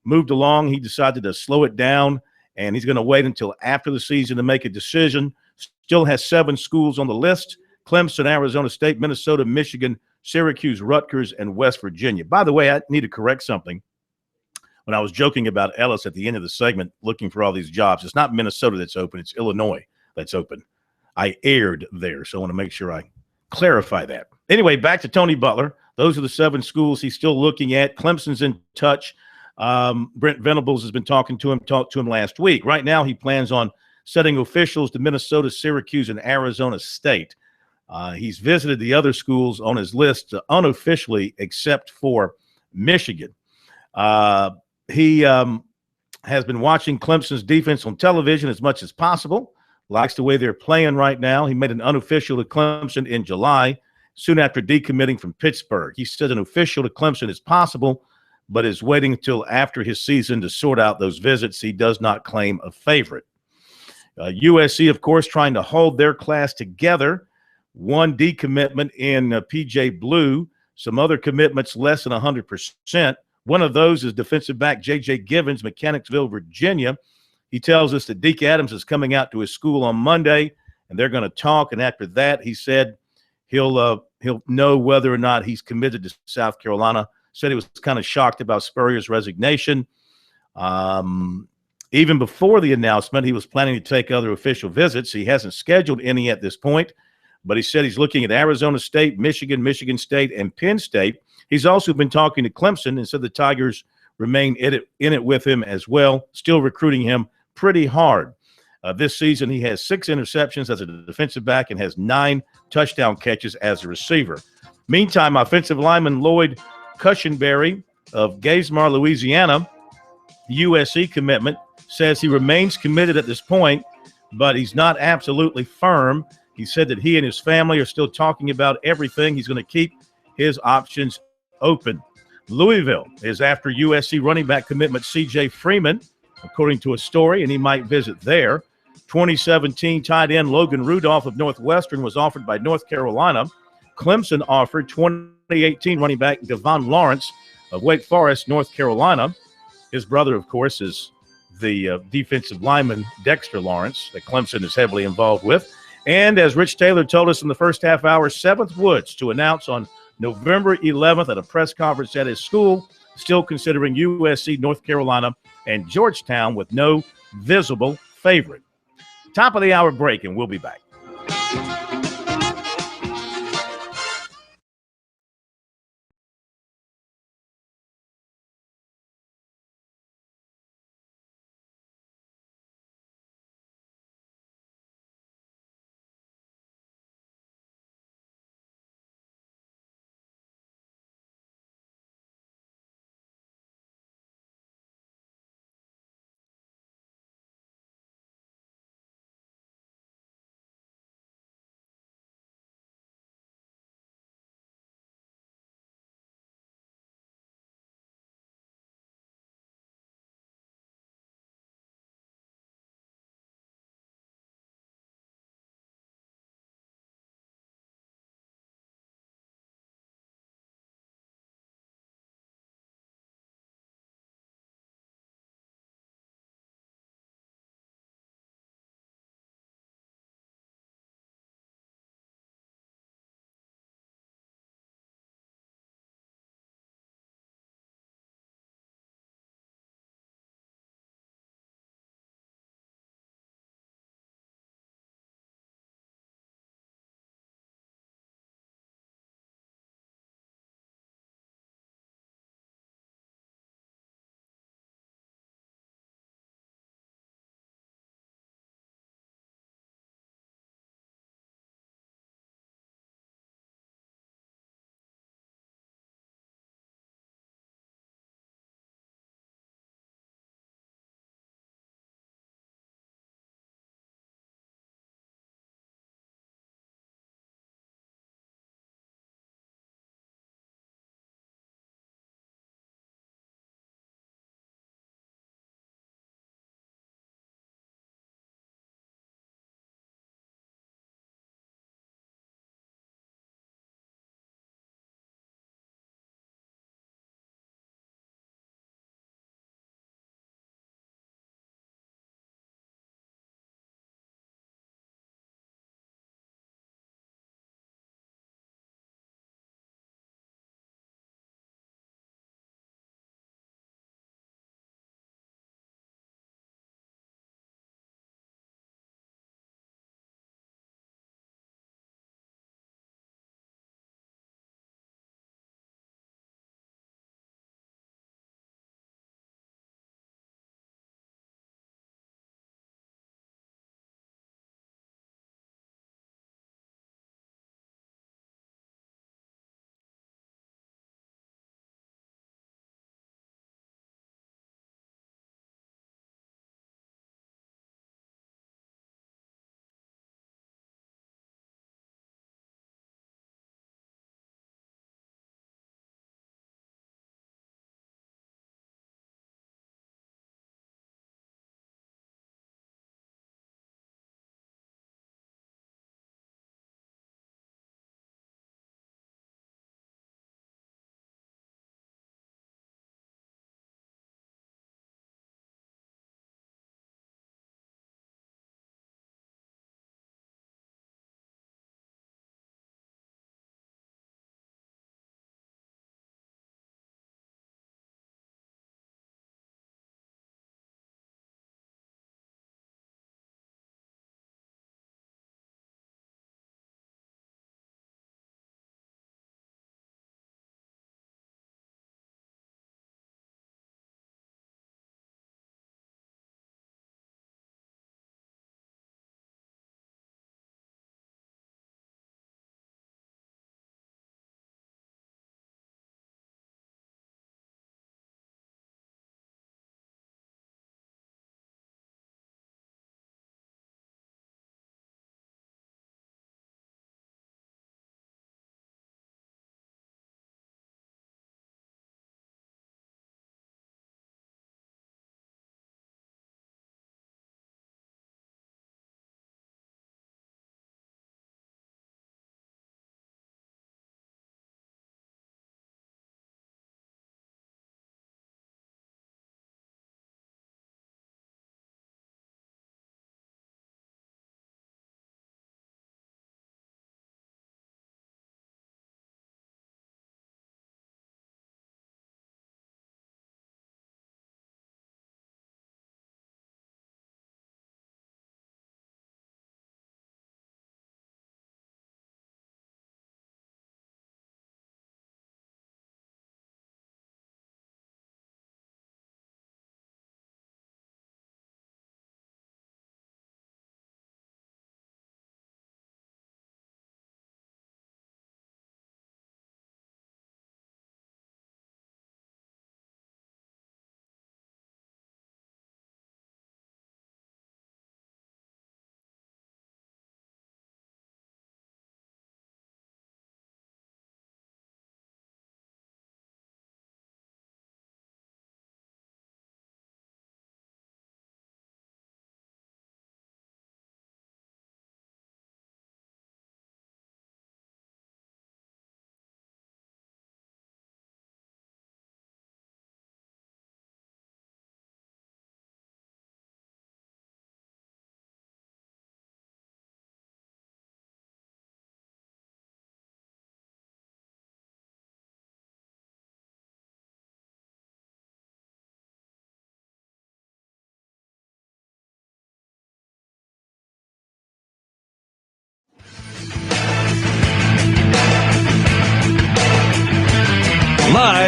moved along, he decided to slow it down, and he's going to wait until after the season to make a decision. Still has 7 schools on the list: Clemson, Arizona State, Minnesota, Michigan, Syracuse, Rutgers, and West Virginia. By the way, I need to correct something. When I was joking about Ellis at the end of the segment looking for all these jobs, it's not Minnesota that's open, it's Illinois that's open. I erred there, so I want to make sure I clarify that. Anyway, back to Tony Butler. Those are the 7 schools he's still looking at. Clemson's in touch. Brent Venables has been talked to him last week. Right now, he plans on setting officials to Minnesota, Syracuse, and Arizona State. He's visited the other schools on his list unofficially, except for Michigan. He has been watching Clemson's defense on television as much as possible. Likes the way they're playing right now. He made an unofficial to Clemson in July, soon after decommitting from Pittsburgh. He said an official to Clemson is possible, but is waiting until after his season to sort out those visits. He does not claim a favorite. USC, of course, trying to hold their class together. One decommitment in P.J. Blue. Some other commitments less than 100%. One of those is defensive back J.J. Givens, Mechanicsville, Virginia. He tells us that Deke Adams is coming out to his school on Monday, and they're going to talk. And after that, he said he'll know whether or not he's committed to South Carolina. Said he was kind of shocked about Spurrier's resignation. Even before the announcement, he was planning to take other official visits. He hasn't scheduled any at this point, but he said he's looking at Arizona State, Michigan, Michigan State, and Penn State. He's also been talking to Clemson and said the Tigers remain in it with him as well, still recruiting him pretty hard. This season, he has 6 interceptions as a defensive back and has 9 touchdown catches as a receiver. Meantime, offensive lineman Lloyd Cushenberry of Geismar, Louisiana, USC commitment, says he remains committed at this point, but he's not absolutely firm. He said that he and his family are still talking about everything. He's going to keep his options open. Louisville is after USC running back commitment C.J. Freeman, according to a story, and he might visit there. 2017 tight end Logan Rudolph of Northwestern was offered by North Carolina. Clemson offered 2018 running back Devon Lawrence of Wake Forest, North Carolina. His brother, of course, is the defensive lineman Dexter Lawrence that Clemson is heavily involved with. And as Rich Taylor told us in the first half hour, Seventh Woods to announce on November 11th at a press conference at his school, still considering USC, North Carolina, and Georgetown with no visible favorite. Top of the hour break, and we'll be back.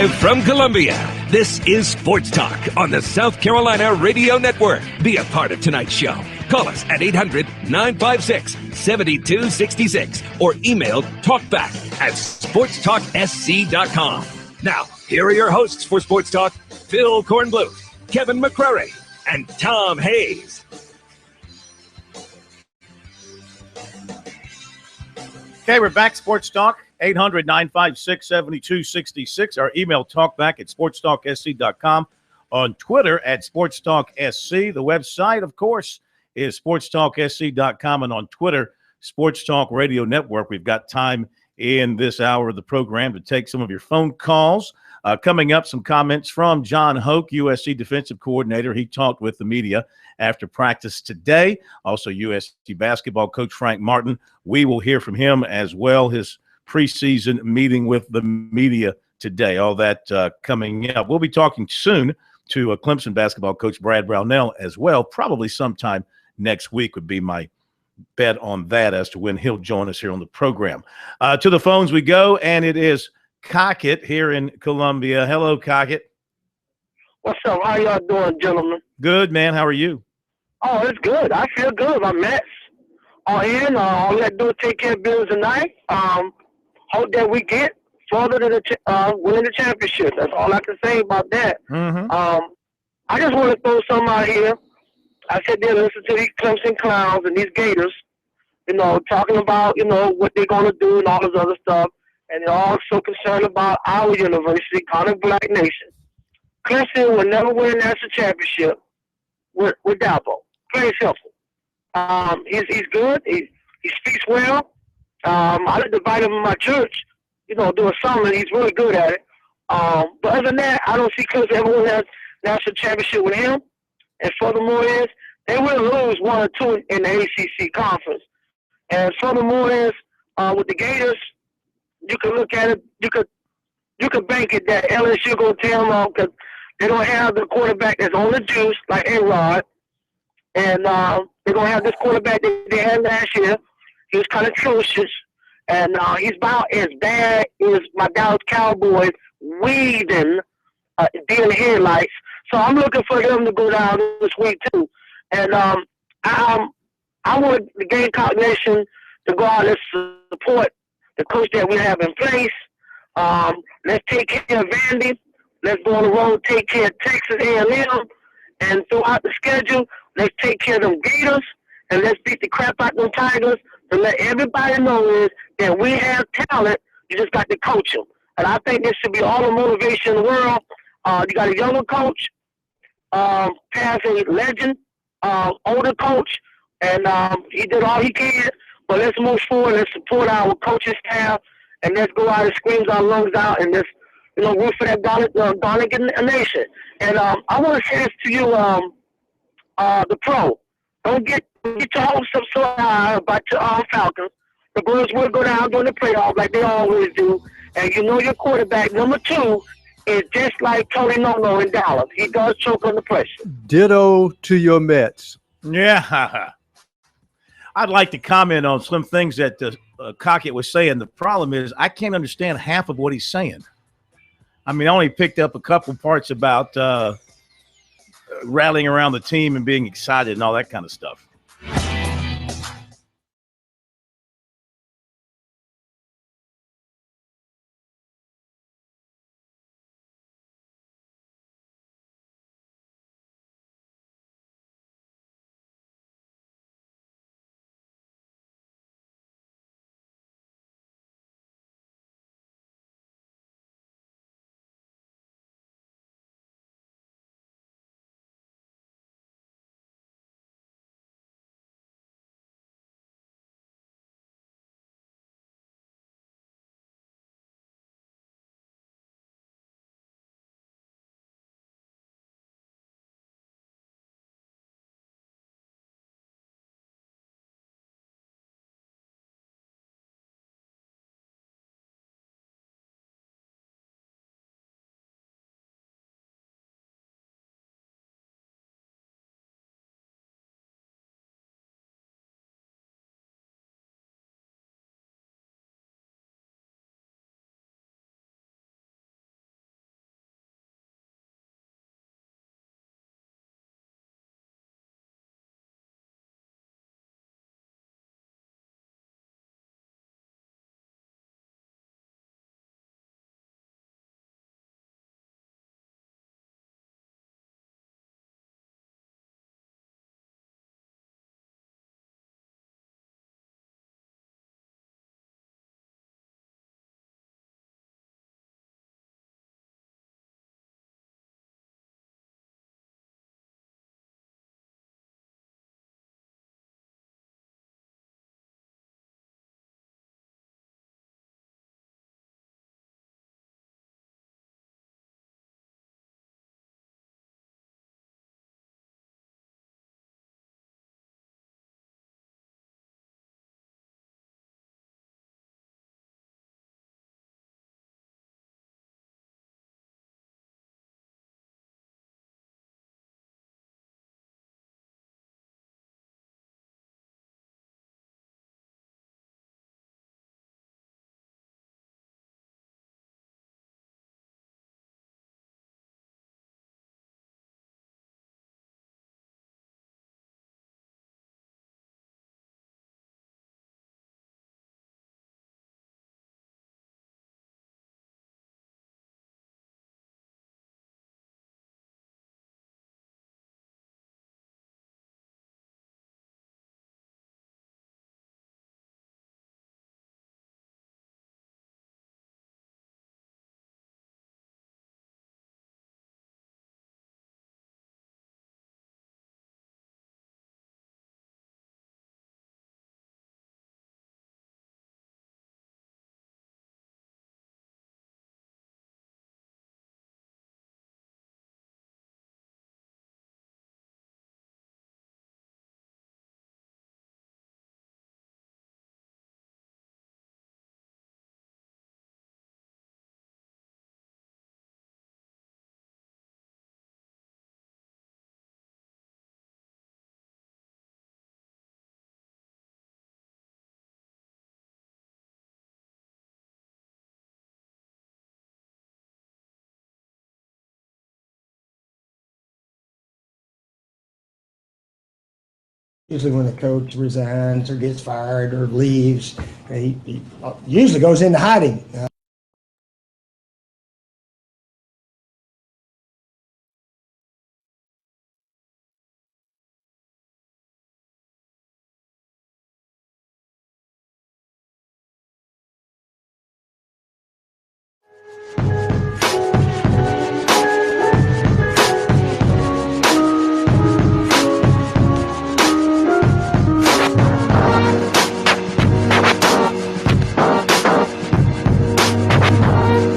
Live from Columbia, this is Sports Talk on the South Carolina Radio Network. Be a part of tonight's show. Call us at 800-956-7266 or email talkback@sportstalksc.com. Now, here are your hosts for Sports Talk, Phil Kornbluth, Kevin McCrary, and Tom Hayes. Okay, we're back. Sports Talk, 800-956-7266. Our email, talkback@sportstalksc.com. On Twitter, @sportstalksc. The website, of course, is sportstalksc.com. And on Twitter, Sports Talk Radio Network. We've got time in this hour of the program to take some of your phone calls. Coming up, some comments from John Hoke, USC defensive coordinator. He talked with the media after practice today. Also, USC basketball coach Frank Martin. We will hear from him as well, his preseason meeting with the media today. All that coming up. We'll be talking soon to Clemson basketball coach Brad Brownell as well. Probably sometime next week would be my bet on that as to when he'll join us here on the program. To the phones we go, and it is Cockett here in Columbia. Hello, Cockett. What's up? How y'all doing, gentlemen? Good, man. How are you? Oh, it's good. I feel good. My Mets are in. All we have to do is take care of business tonight. Hope that we get further to the winning the championship. That's all I can say about that. Mm-hmm. I just want to throw something out here. I said there, listen to these Clemson clowns and these Gators, talking about, what they're going to do and all this other stuff. And they're all so concerned about our university, Connor Black Nation. Clemson will never win a national championship with Dabo. Very simple. He's good. He speaks well. I like to invite him in my church, doing something. He's really good at it. But other than that, I don't see Clemson ever win a national championship with him. And furthermore is, they will lose 1 or 2 in the ACC conference. And furthermore is, with the Gators, you can look at it, you could bank it that LSU going to tear them off because they don't have the quarterback that's on the juice like A-Rod. And they're going to have this quarterback that they had last year. He was kind of atrocious. And he's about as bad as my Dallas Cowboys weaving deer in the headlights. So I'm looking for him to go down this week too. And I want the Gamecock Nation to go out and support the coach that we have in place. Let's take care of Vandy. Let's go on the road, take care of Texas A&M. And throughout the schedule, let's take care of them Gators. And let's beat the crap out of them Tigers to let everybody know is that we have talent. You just got to coach them. And I think this should be all the motivation in the world. You got a younger coach, past a legend, older coach, and he did all he can. But let's move forward. Let's support our coaching staff, and let's go out and scream our lungs out, and let's root for that Garlic Nation. And I want to say this to you, the pro. Don't get your hopes up so high about your Falcons. The Birds will go down during the playoffs like they always do. And your quarterback, number 2, is just like Tony Nono in Dallas. He does choke under pressure. Ditto to your Mets. Yeah. I'd like to comment on some things that Cockett was saying. The problem is I can't understand half of what he's saying. I mean, I only picked up a couple parts about rallying around the team and being excited and all that kind of stuff. Usually when the coach resigns or gets fired or leaves, he usually goes into hiding.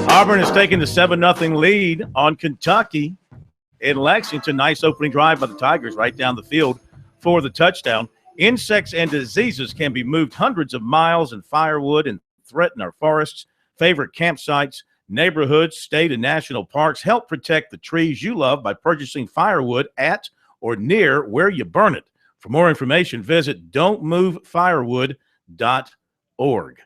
Auburn has taken the 7-0 lead on Kentucky in Lexington. Nice opening drive by the Tigers right down the field for the touchdown. Insects and diseases can be moved hundreds of miles in firewood and threaten our forests, favorite campsites, neighborhoods, state and national parks. Help protect the trees you love by purchasing firewood at or near where you burn it. For more information, visit don'tmovefirewood.org.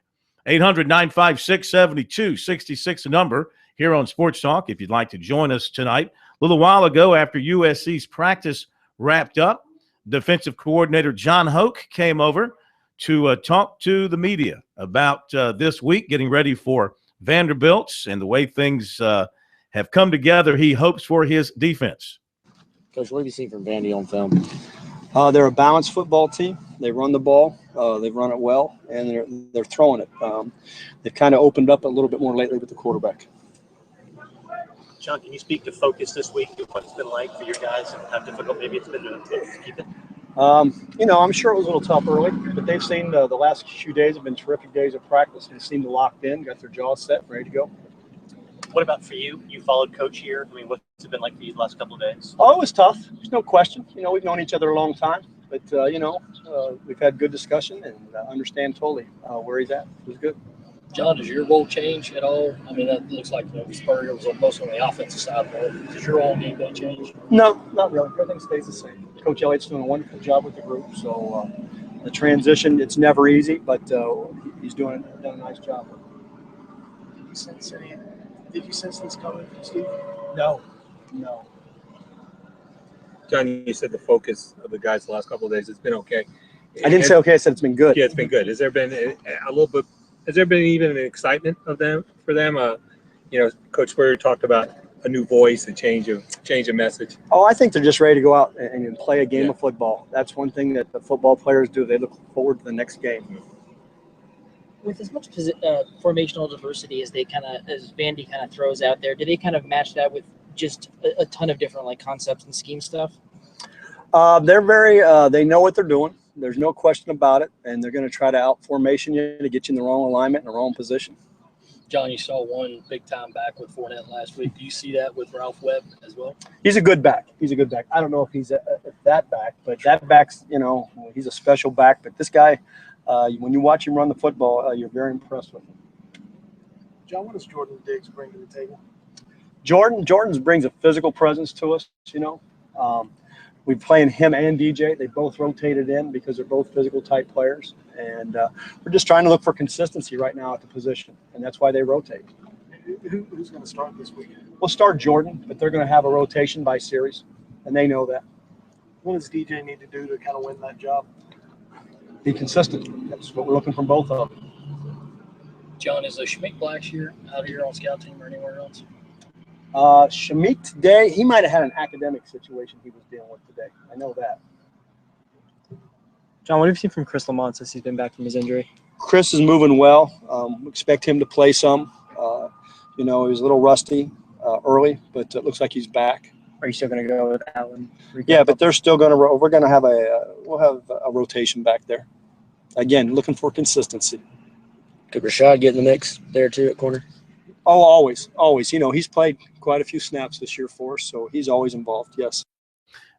800-956-7266, a number here on Sports Talk if you'd like to join us tonight. A little while ago, after USC's practice wrapped up, defensive coordinator John Hoke came over to talk to the media about this week, getting ready for Vanderbilt and the way things have come together. He hopes for his defense. Coach, what have you seen from Vandy on film? They're a balanced football team. They run the ball. They've run it well, and they're throwing it. They've kind of opened up a little bit more lately with the quarterback. John, can you speak to focus this week and what it's been like for your guys and how difficult maybe it's been to keep it? I'm sure it was a little tough early, but they've seen the last few days have been terrific days of practice. They seem locked in, got their jaws set, ready to go. What about for you? You followed Coach here. I mean, what's it been like for you the last couple of days? Oh, it was tough. There's no question. We've known each other a long time, but, we've had good discussion and understand totally where he's at. It was good. John, does your role change at all? I mean, that looks like Spurrier was most on the offensive side of it. Does your role game day change? No, not really. Everything stays the same. Coach Elliott's doing a wonderful job with the group. So the transition, it's never easy, but he's done a nice job. Did you sense this coming, Steve? No. John, you said the focus of the guys the last couple of days has been okay. I didn't say okay. I said it's been good. Yeah, it's been good. Has there been a little bit? Has there been even an excitement for them? Coach Spurrier talked about a new voice, a change of message. Oh, I think they're just ready to go out and play a game of football. That's one thing that the football players do. They look forward to the next game. With as much formational diversity as Vandy kind of throws out there, do they kind of match that with just a ton of different concepts and scheme stuff? They're very they know what they're doing. There's no question about it, and they're going to try to out-formation you to get you in the wrong alignment and the wrong position. John, you saw one big-time back with Fournette last week. Do you see that with Ralph Webb as well? He's a good back. I don't know if he's that back, but that back's, he's a special back. But this guy, when you watch him run the football, you're very impressed with him. John, what does Jordan Diggs bring to the table? Jordan brings a physical presence to us, we play in him and DJ. They both rotated in because they're both physical type players. And we're just trying to look for consistency right now at the position. And that's why they rotate. Who's going to start this week? We'll start Jordan, but they're going to have a rotation by series. And they know that. What does DJ need to do to kind of win that job? Be consistent. That's what we're looking from both of them. John, is Schmidt Blackshear out here on scout team or anywhere else? Shamik today, he might have had an academic situation he was dealing with today. I know that. John, what have you seen from Chris Lamont since he's been back from his injury? Chris is moving well. Expect him to play some. He was a little rusty early, but it looks like he's back. Are you still going to go with Allen? Yeah, but they're still going to. We're going to have we'll have a rotation back there. Again, looking for consistency. Could Rashad get in the mix there too at corner? Oh, always. He's played quite a few snaps this year for us, so he's always involved. Yes.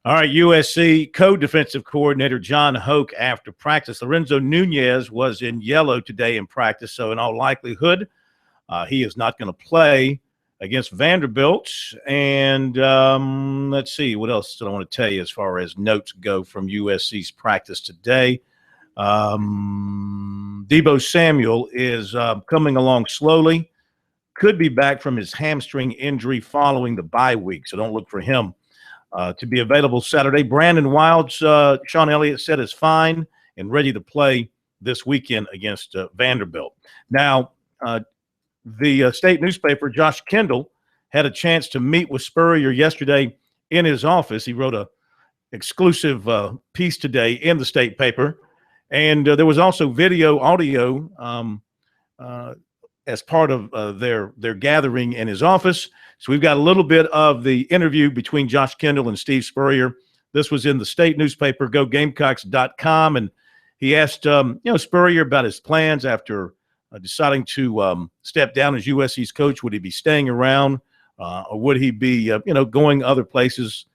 All right, USC co-defensive coordinator John Hoke after practice. Lorenzo Nunez was in yellow today in practice, so in all likelihood, he is not going to play against Vanderbilt. And let's see, what else did I want to tell you as far as notes go from USC's practice today? Deebo Samuel is coming along slowly. Could be back from his hamstring injury following the bye week, so don't look for him to be available Saturday. Brandon Wilds, Sean Elliott said, is fine and ready to play this weekend against Vanderbilt. Now, the state newspaper, Josh Kendall, had a chance to meet with Spurrier yesterday in his office. He wrote a exclusive piece today in the state paper. And there was also video, audio as part of their gathering in his office. So we've got a little bit of the interview between Josh Kendall and Steve Spurrier. This was in the state newspaper, GoGamecocks.com. And he asked, Spurrier about his plans after deciding to step down as USC's coach. Would he be staying around or would he be, going other places,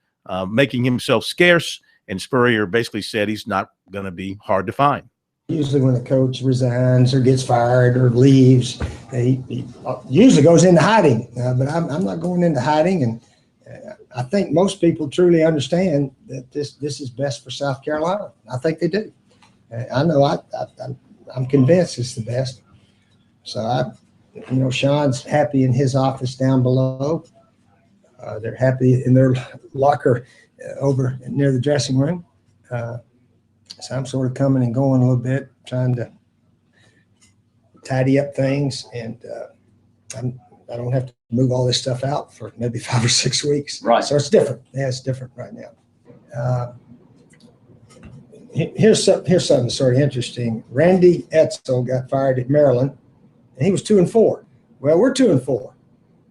making himself scarce? And Spurrier basically said he's not going to be hard to find. Usually when a coach resigns or gets fired or leaves, he usually goes into hiding. But I'm not going into hiding. And I think most people truly understand that this is best for South Carolina. I think they do. I know I'm convinced it's the best. So Sean's happy in his office down below. They're happy in their locker over near the dressing room. So I'm sort of coming and going a little bit, trying to tidy up things, and I don't have to move all this stuff out for maybe 5 or 6 weeks. Right. So it's different. Yeah, it's different right now. Here's something sort of interesting. Randy Edsel got fired at Maryland, and he was 2-4. Well, we're 2-4.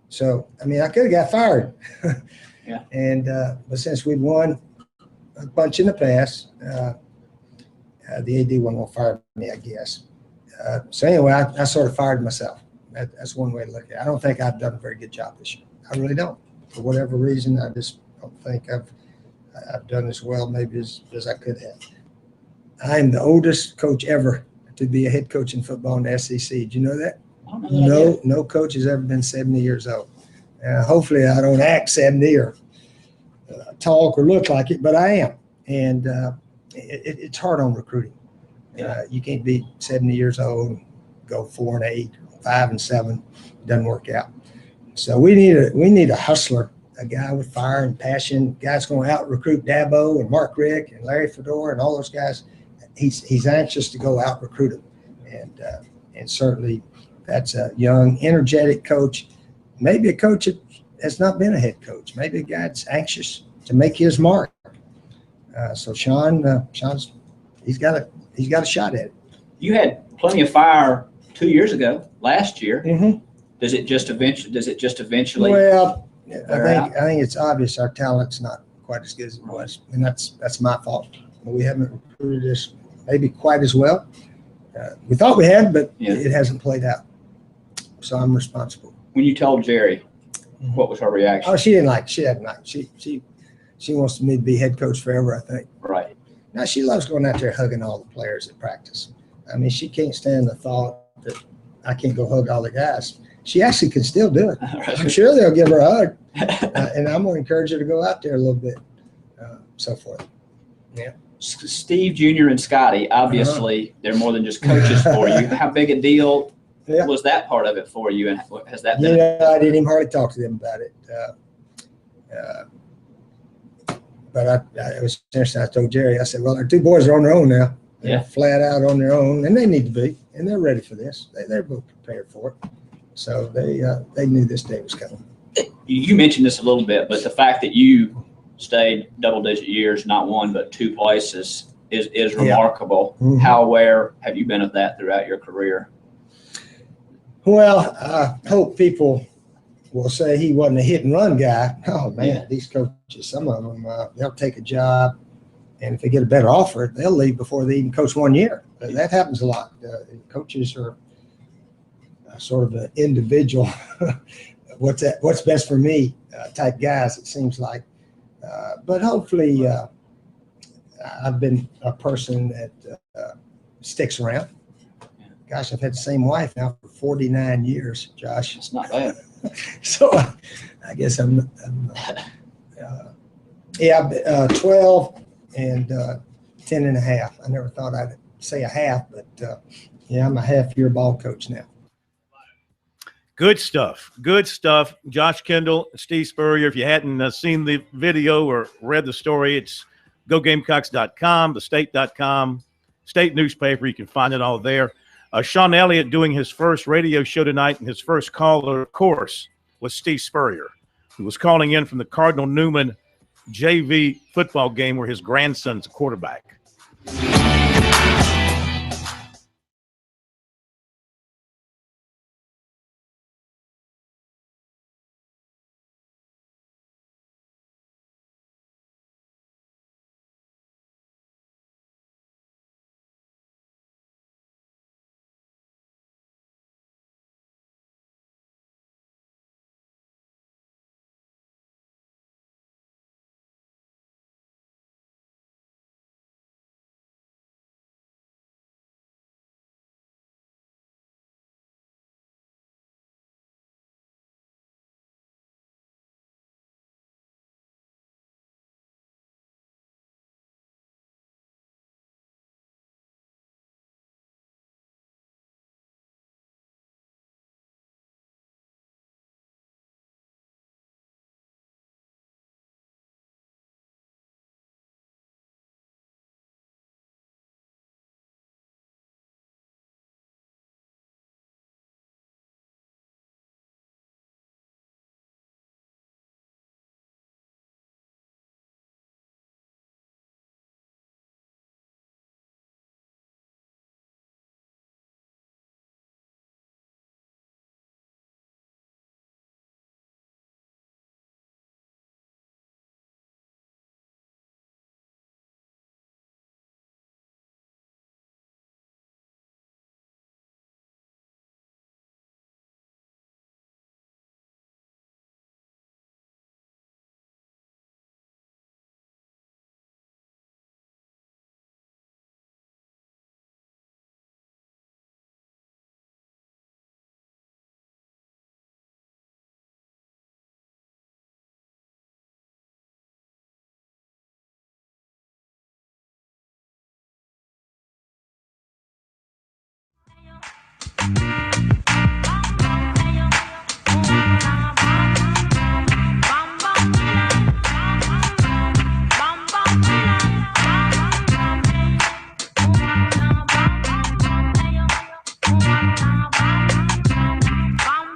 So, I could have got fired. Yeah. And but since we'd won a bunch in the past, the AD wasn't going to fire me, I guess. So anyway, I sort of fired myself. That's one way to look at it. I don't think I've done a very good job this year. I really don't. For whatever reason, I just don't think I've done as well maybe as I could have. I am the oldest coach ever to be a head coach in football in the SEC. Did you know that? No coach has ever been 70 years old. Hopefully I don't act 70 or talk or look like it, but I am. And it's hard on recruiting. You can't be 70 years old and go 4-8, 5-7. It doesn't work out. So we need a hustler, a guy with fire and passion, guy's going to out recruit Dabo and Mark Rick and Larry Fedora and all those guys. He's anxious to go out recruit them, and certainly that's a young, energetic coach. Maybe a coach that has not been a head coach. Maybe a guy that's anxious to make his mark. So Sean's he's got a shot at it. You had plenty of fire 2 years ago, last year. Mm-hmm. Does it just eventually? Well, I think it's obvious our talent's not quite as good as it was, and that's my fault. We haven't recruited this maybe quite as well. We thought we had, but it hasn't played out. So I'm responsible. When you told Jerry, what was her reaction? Oh, she didn't like it. She hadn't liked it. She wants me to be head coach forever, I think. Right. Now, she loves going out there hugging all the players at practice. She can't stand the thought that I can't go hug all the guys. She actually can still do it. I'm sure they'll give her a hug. And I'm going to encourage her to go out there a little bit, so forth. Yeah. Steve Jr. and Scotty, obviously, they're more than just coaches for you. How big a deal was that part of it for you? And has that been? I didn't even hardly talk to them about it. But I was interesting. I told Jerry, I said, well, our two boys are on their own now. They're flat out on their own, and they need to be, and they're ready for this. They're both prepared for it. So they knew this day was coming. You mentioned this a little bit, but the fact that you stayed double-digit years, not one but two places, is remarkable. Mm-hmm. How aware have you been of that throughout your career? Well, I hope people will say he wasn't a hit-and-run guy. Oh, man, these coaches, some of them, they'll take a job, and if they get a better offer, they'll leave before they even coach 1 year. That happens a lot. Coaches are sort of an individual, what's best for me type guys, it seems like. But hopefully I've been a person that sticks around. Gosh, I've had the same wife now for 49 years, Josh. It's not bad. So I guess I'm 12 and 10 and a half. I never thought I'd say a half, but I'm a half-year ball coach now. Good stuff. Good stuff. Josh Kendall, Steve Spurrier. If you hadn't seen the video or read the story, it's GoGamecocks.com, thestate.com, state newspaper. You can find it all there. Sean Elliott doing his first radio show tonight, and his first caller, of course, was Steve Spurrier, who was calling in from the Cardinal Newman JV football game where his grandson's a quarterback.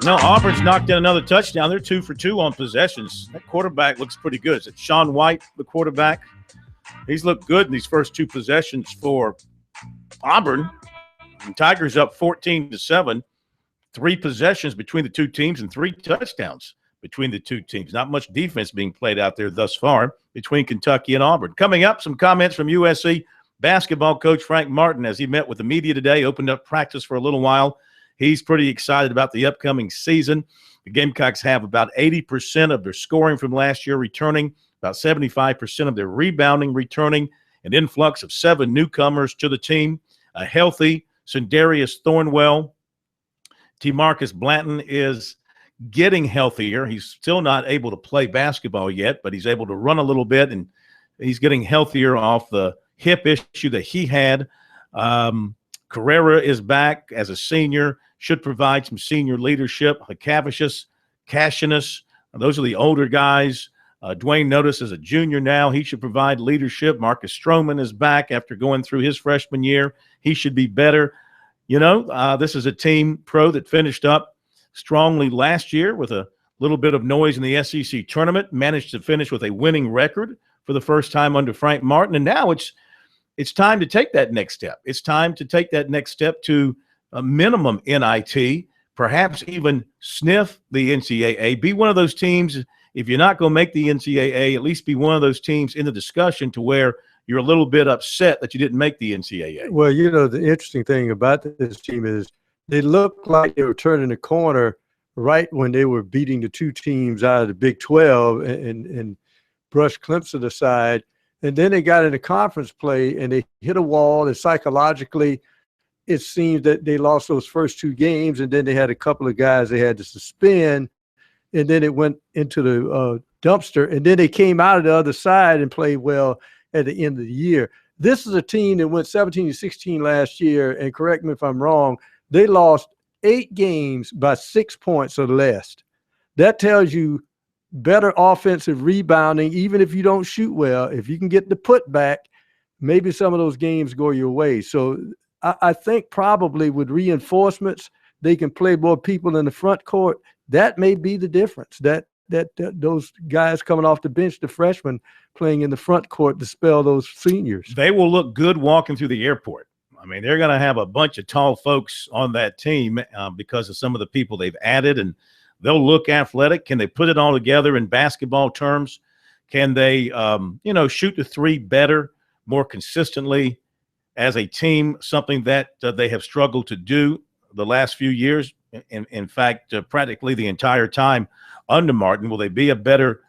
No, Auburn's knocked in another touchdown. They're 2 for 2 on possessions. That quarterback looks pretty good. Is it Sean White, the quarterback? He's looked good in these first 2 possessions for Auburn. And Tigers up 14-7. 3 possessions between the 2 teams and 3 touchdowns between the 2 teams. Not much defense being played out there thus far between Kentucky and Auburn. Coming up, some comments from USC basketball coach Frank Martin as he met with the media today, opened up practice for a little while. He's pretty excited about the upcoming season. The Gamecocks have about 80% of their scoring from last year returning, about 75% of their rebounding returning, an influx of 7 newcomers to the team, a healthy Sindarius Thornwell. T. Marcus Blanton is getting healthier. He's still not able to play basketball yet, but he's able to run a little bit, and he's getting healthier off the hip issue that he had. Carrera is back as a senior, should provide some senior leadership. Hakavicius, Cashinus, those are the older guys. Dwayne Notice is a junior now. He should provide leadership. Marcus Stroman is back after going through his freshman year. He should be better. You know, this is a team pro that finished up strongly last year with a little bit of noise in the SEC tournament, managed to finish with a winning record for the first time under Frank Martin. And now it's time to take that next step. It's time to take that next step to a minimum NIT, perhaps even sniff the NCAA. Be one of those teams, if you're not going to make the NCAA, at least be one of those teams in the discussion to where you're a little bit upset that you didn't make the NCAA. Well, you know, the interesting thing about this team is they looked like they were turning the corner right when they were beating the 2 teams out of the Big 12 and brushed Clemson aside. And then they got into conference play and they hit a wall, and psychologically it seems that they lost those first 2 games, and then they had a couple of guys they had to suspend, and then it went into the dumpster, and then they came out of the other side and played well at the end of the year. This is a team that went 17-16 last year, and correct me if I'm wrong, they lost 8 games by 6 points or less. That tells you better offensive rebounding, even if you don't shoot well. If you can get the putback, maybe some of those games go your way. So I think probably with reinforcements, they can play more people in the front court. That may be the difference. That those guys coming off the bench, the freshmen playing in the front court to spell those seniors. They will look good walking through the airport. I mean, they're going to have a bunch of tall folks on that team because of some of the people they've added, and they'll look athletic. Can they put it all together in basketball terms? Can they, shoot the three better, more consistently as a team, something that they have struggled to do the last few years? In fact, practically the entire time under Martin. Will they be a better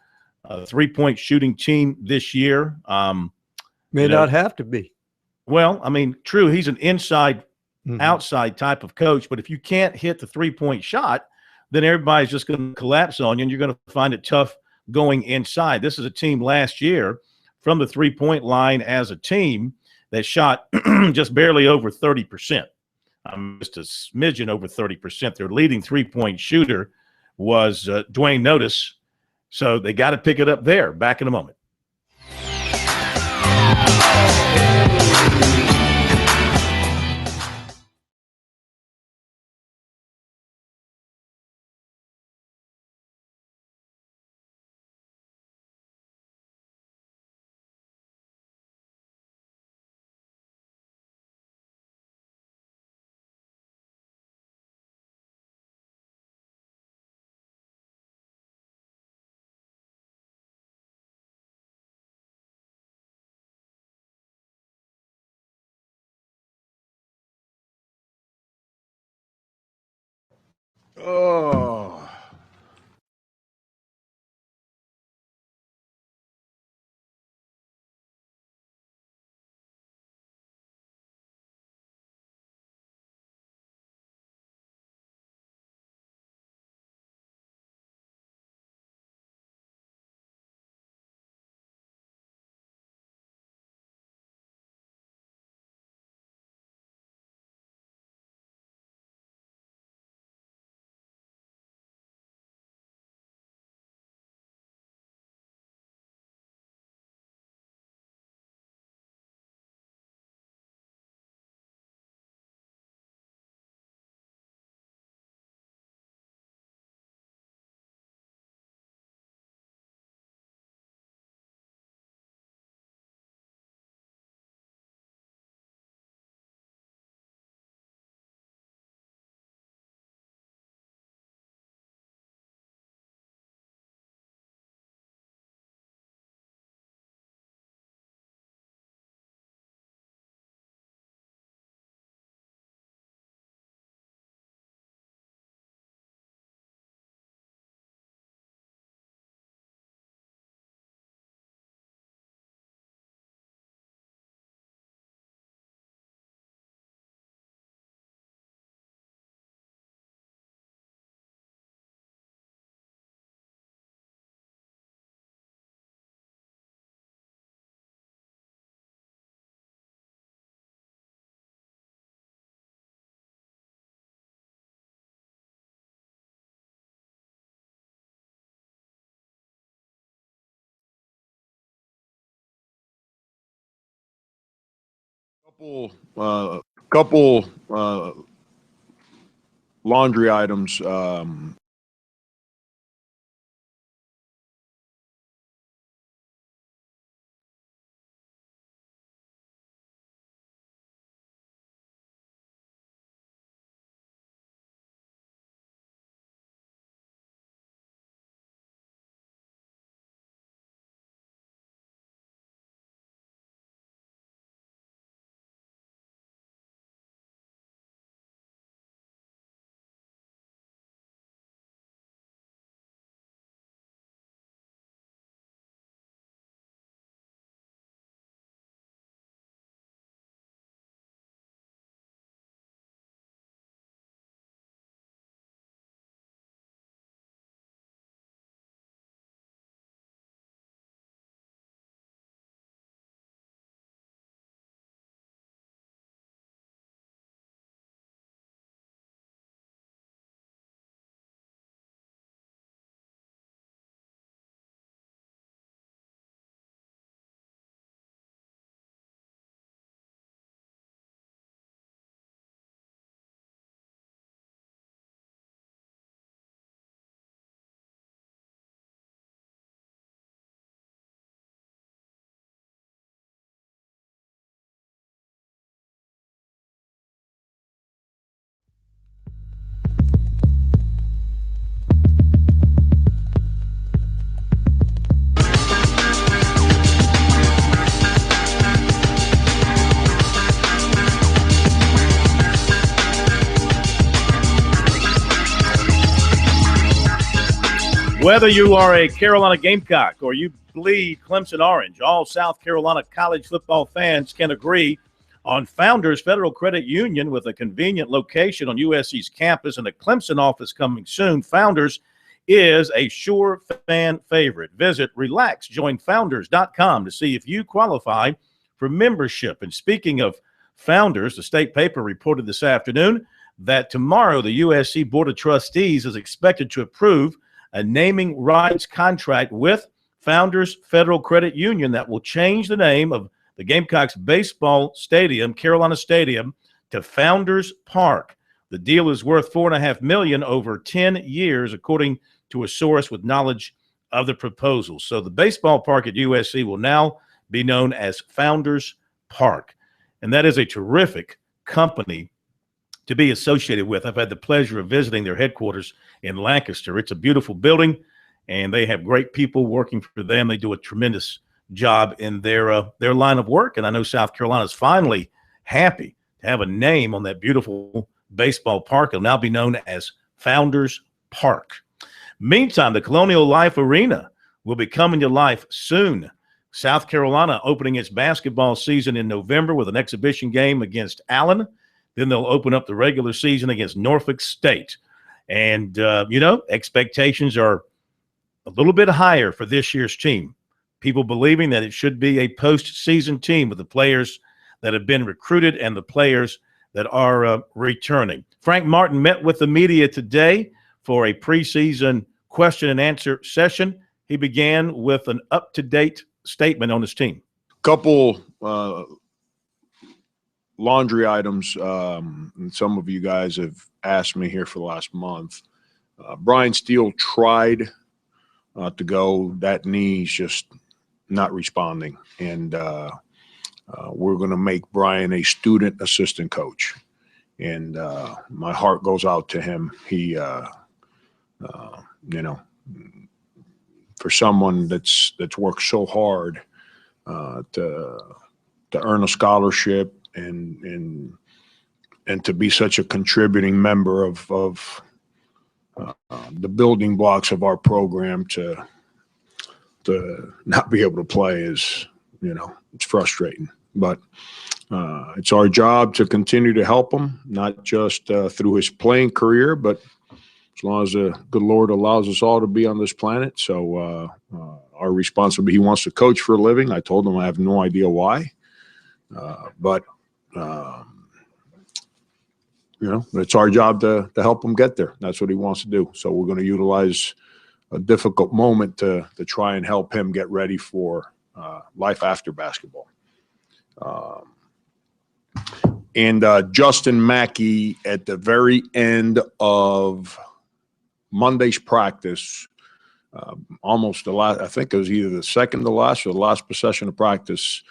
three-point shooting team this year? May not have to be. Well, I mean, true, he's an inside, outside type of coach, but if you can't hit the three-point shot, then everybody's just going to collapse on you, and you're going to find it tough going inside. This is a team last year from the three-point line as a team that shot just barely over 30%. Just a smidgen over 30%. Their leading three-point shooter was Dwayne Notice, so they got to pick it up there. Back in a moment. Oh. Couple laundry items. Whether you are a Carolina Gamecock or you bleed Clemson Orange, all South Carolina college football fans can agree on Founders Federal Credit Union with a convenient location on USC's campus and a Clemson office coming soon. Founders is a sure fan favorite. Visit relaxjoinfounders.com to see if you qualify for membership. And speaking of Founders, the state paper reported this afternoon that tomorrow the USC Board of Trustees is expected to approve a naming rights contract with Founders Federal Credit Union that will change the name of the Gamecocks baseball stadium, Carolina Stadium, to Founders Park. The deal is worth $4.5 million over 10 years, according to a source with knowledge of the proposal. So the baseball park at USC will now be known as Founders Park. And that is a terrific company to be associated with. I've had the pleasure of visiting their headquarters in Lancaster. It's a beautiful building, and they have great people working for them. They do a tremendous job in their line of work, and I know South Carolina is finally happy to have a name on that beautiful baseball park. It'll now be known as Founders Park. Meantime, the Colonial Life Arena will be coming to life soon. South Carolina opening its basketball season in November with an exhibition game against Allen. Then they'll open up the regular season against Norfolk State. And, expectations are a little bit higher for this year's team. People believing that it should be a postseason team with the players that have been recruited and the players that are returning. Frank Martin met with the media today for a preseason question and answer session. He began with an up-to-date statement on his team. Couple laundry items, and some of you guys have asked me here for the last month. Brian Steele tried to go. That knee's just not responding, and we're going to make Brian a student assistant coach, and my heart goes out to him. He for someone that's worked so hard to earn a scholarship and to be such a contributing member of the building blocks of our program, to not be able to play is, it's frustrating. But it's our job to continue to help him, not just through his playing career, but as long as the good Lord allows us all to be on this planet. So our responsibility, he wants to coach for a living. I told him I have no idea why. But it's our job to help him get there. That's what he wants to do. So we're going to utilize a difficult moment to try and help him get ready for life after basketball. And Justin Mackey, at the very end of Monday's practice, almost the last, I think it was either the second to last or the last possession of practice,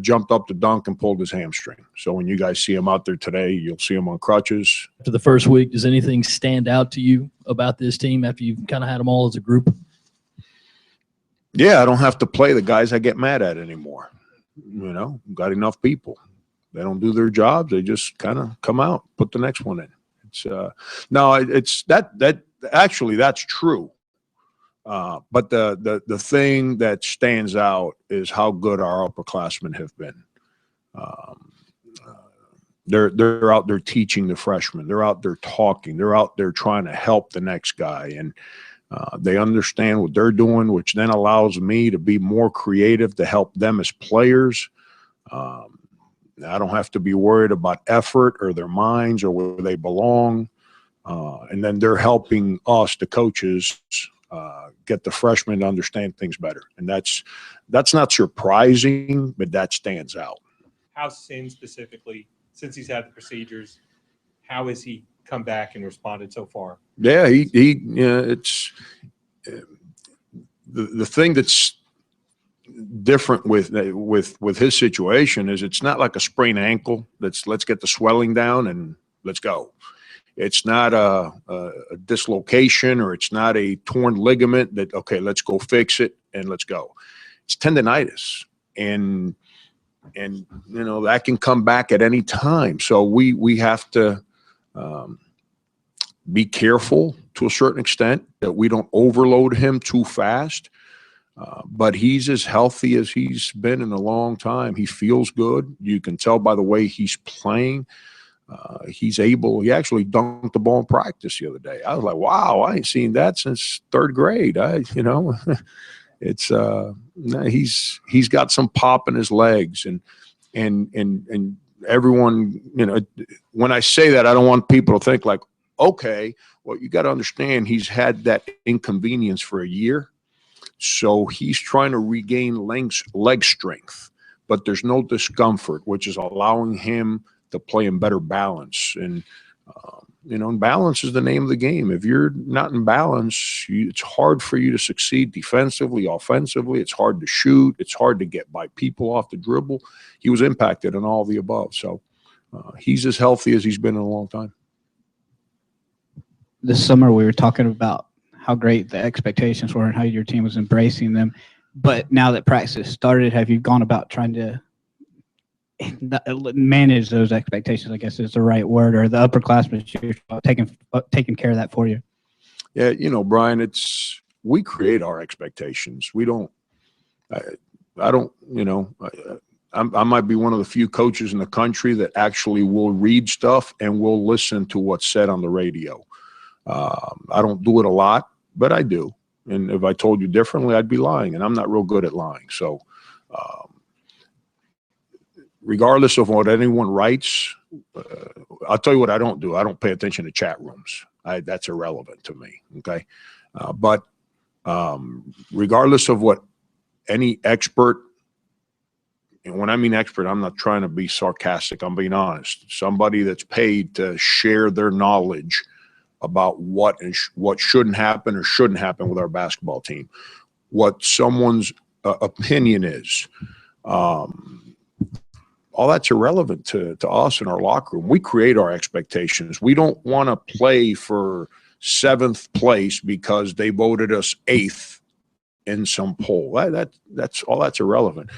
jumped up to dunk and pulled his hamstring. So when you guys see him out there today, you'll see him on crutches. After the first week, does anything stand out to you about this team after you've kind of had them all as a group? Yeah, I don't have to play the guys I get mad at anymore. Got enough people. They don't do their jobs. They just kind of come out, put the next one in. It's no, it's that actually that's true. But the thing that stands out is how good our upperclassmen have been. They're out there teaching the freshmen. They're out there talking. They're out there trying to help the next guy, and they understand what they're doing, which then allows me to be more creative to help them as players. I don't have to be worried about effort or their minds or where they belong. And then they're helping us, the coaches, get the freshmen to understand things better. And that's not surprising, but that stands out. How Sin specifically, since he's had the procedures, how has he come back and responded so far? Yeah, it's the thing that's different with his situation is it's not like a sprained ankle. Let's get the swelling down and let's go. It's not a dislocation, or it's not a torn ligament that, okay, let's go fix it and let's go. It's tendonitis, and that can come back at any time. So we have to be careful to a certain extent that we don't overload him too fast. But he's as healthy as he's been in a long time. He feels good. You can tell by the way he's playing. He actually dunked the ball in practice the other day. I was like, wow, I ain't seen that since third grade. It's he's got some pop in his legs, and everyone, when I say that, I don't want people to think like, okay, well, you got to understand he's had that inconvenience for a year. So he's trying to regain leg strength, but there's no discomfort, which is allowing him to play in better balance. And, balance is the name of the game. If you're not in balance, it's hard for you to succeed defensively, offensively. It's hard to shoot. It's hard to get by people off the dribble. He was impacted on all of the above. So he's as healthy as he's been in a long time. This summer we were talking about how great the expectations were and how your team was embracing them. But now that practice started, have you gone about trying to manage those expectations, I guess is the right word, or the upperclassmen taking care of that for you? Yeah, Brian, we create our expectations. We don't, I might be one of the few coaches in the country that actually will read stuff and will listen to what's said on the radio. I don't do it a lot, but I do. And if I told you differently, I'd be lying, and I'm not real good at lying. So regardless of what anyone writes, I'll tell you what I don't do. I don't pay attention to chat rooms. That's irrelevant to me, okay? But regardless of what any expert, and when I mean expert, I'm not trying to be sarcastic. I'm being honest. Somebody that's paid to share their knowledge about what shouldn't happen or shouldn't happen with our basketball team, what someone's opinion is, all that's irrelevant to us in our locker room. We create our expectations. We don't want to play for 7th place because they voted us 8th in some poll. That's all that's irrelevant.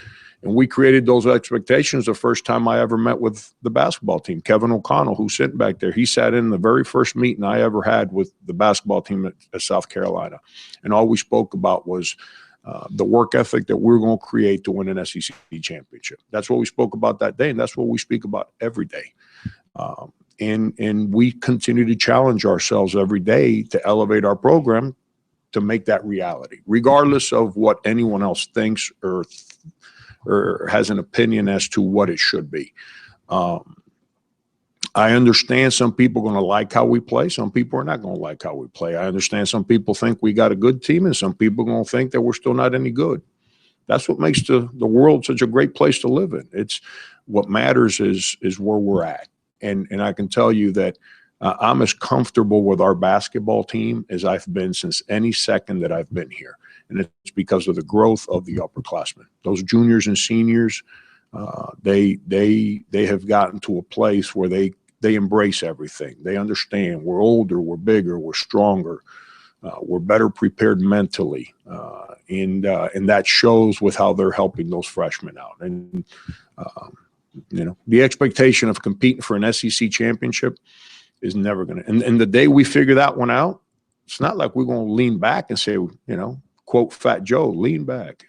And we created those expectations the first time I ever met with the basketball team. Kevin O'Connell, who's sitting back there, he sat in the very first meeting I ever had with the basketball team at South Carolina. And all we spoke about was the work ethic that we're going to create to win an SEC championship. That's what we spoke about that day, and that's what we speak about every day. And we continue to challenge ourselves every day to elevate our program to make that reality, regardless of what anyone else thinks or has an opinion as to what it should be. I understand some people are going to like how we play. Some people are not going to like how we play. I understand some people think we got a good team, and some people are going to think that we're still not any good. That's what makes the world such a great place to live in. It's what matters is where we're at. And I can tell you that I'm as comfortable with our basketball team as I've been since any second that I've been here. And it's because of the growth of the upperclassmen. Those juniors and seniors, they have gotten to a place where they embrace everything. They understand we're older, we're bigger, we're stronger, we're better prepared mentally, and that shows with how they're helping those freshmen out. And the expectation of competing for an SEC championship is never going to. And the day we figure that one out, it's not like we're going to lean back and say, quote Fat Joe, lean back.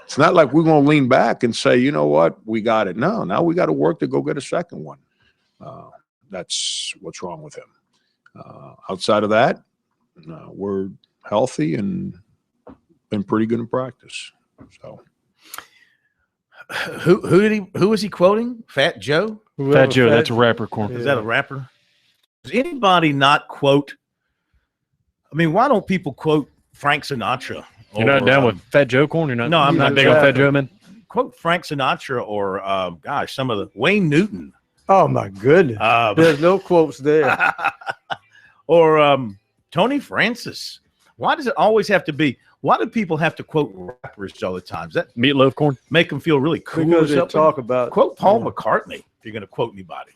It's not like we're going to lean back and say, you know what, we got it. No, now we got to work to go get a second one. That's what's wrong with him. Outside of that, we're healthy and been pretty good in practice. So, who was he quoting? Fat Joe? Fat Joe, that's a rapper, Corn. Is that a rapper? Does anybody not quote? I mean, why don't people quote Frank Sinatra? You're not down with Fat Joe, Corn? You're not. No, I'm not not big on Fat Joe, man. Quote Frank Sinatra or some of the Wayne Newton. Oh my goodness! There's no quotes there. Or Tony Francis. Why does it always have to be? Why do people have to quote rappers all the time? Does that Meatloaf, Corn? Make them feel really cool? Because or they something? talk about Quote Paul McCartney if you're going to quote anybody.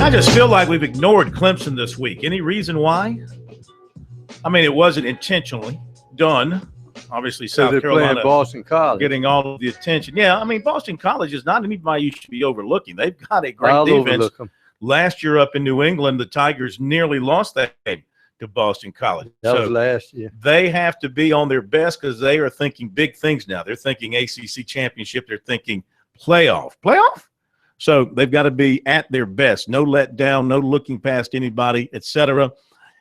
I just feel like we've ignored Clemson this week. Any reason why? I mean, it wasn't intentionally done. Obviously, South they're Carolina playing Boston College, getting all of the attention. Yeah, I mean, Boston College is not anybody you should be overlooking. They've got a great defense. Last year up in New England, the Tigers nearly lost that game to Boston College. That was last year. They have to be on their best because they are thinking big things now. They're thinking ACC championship. They're thinking playoff. So they've got to be at their best. No letdown, no looking past anybody, etc.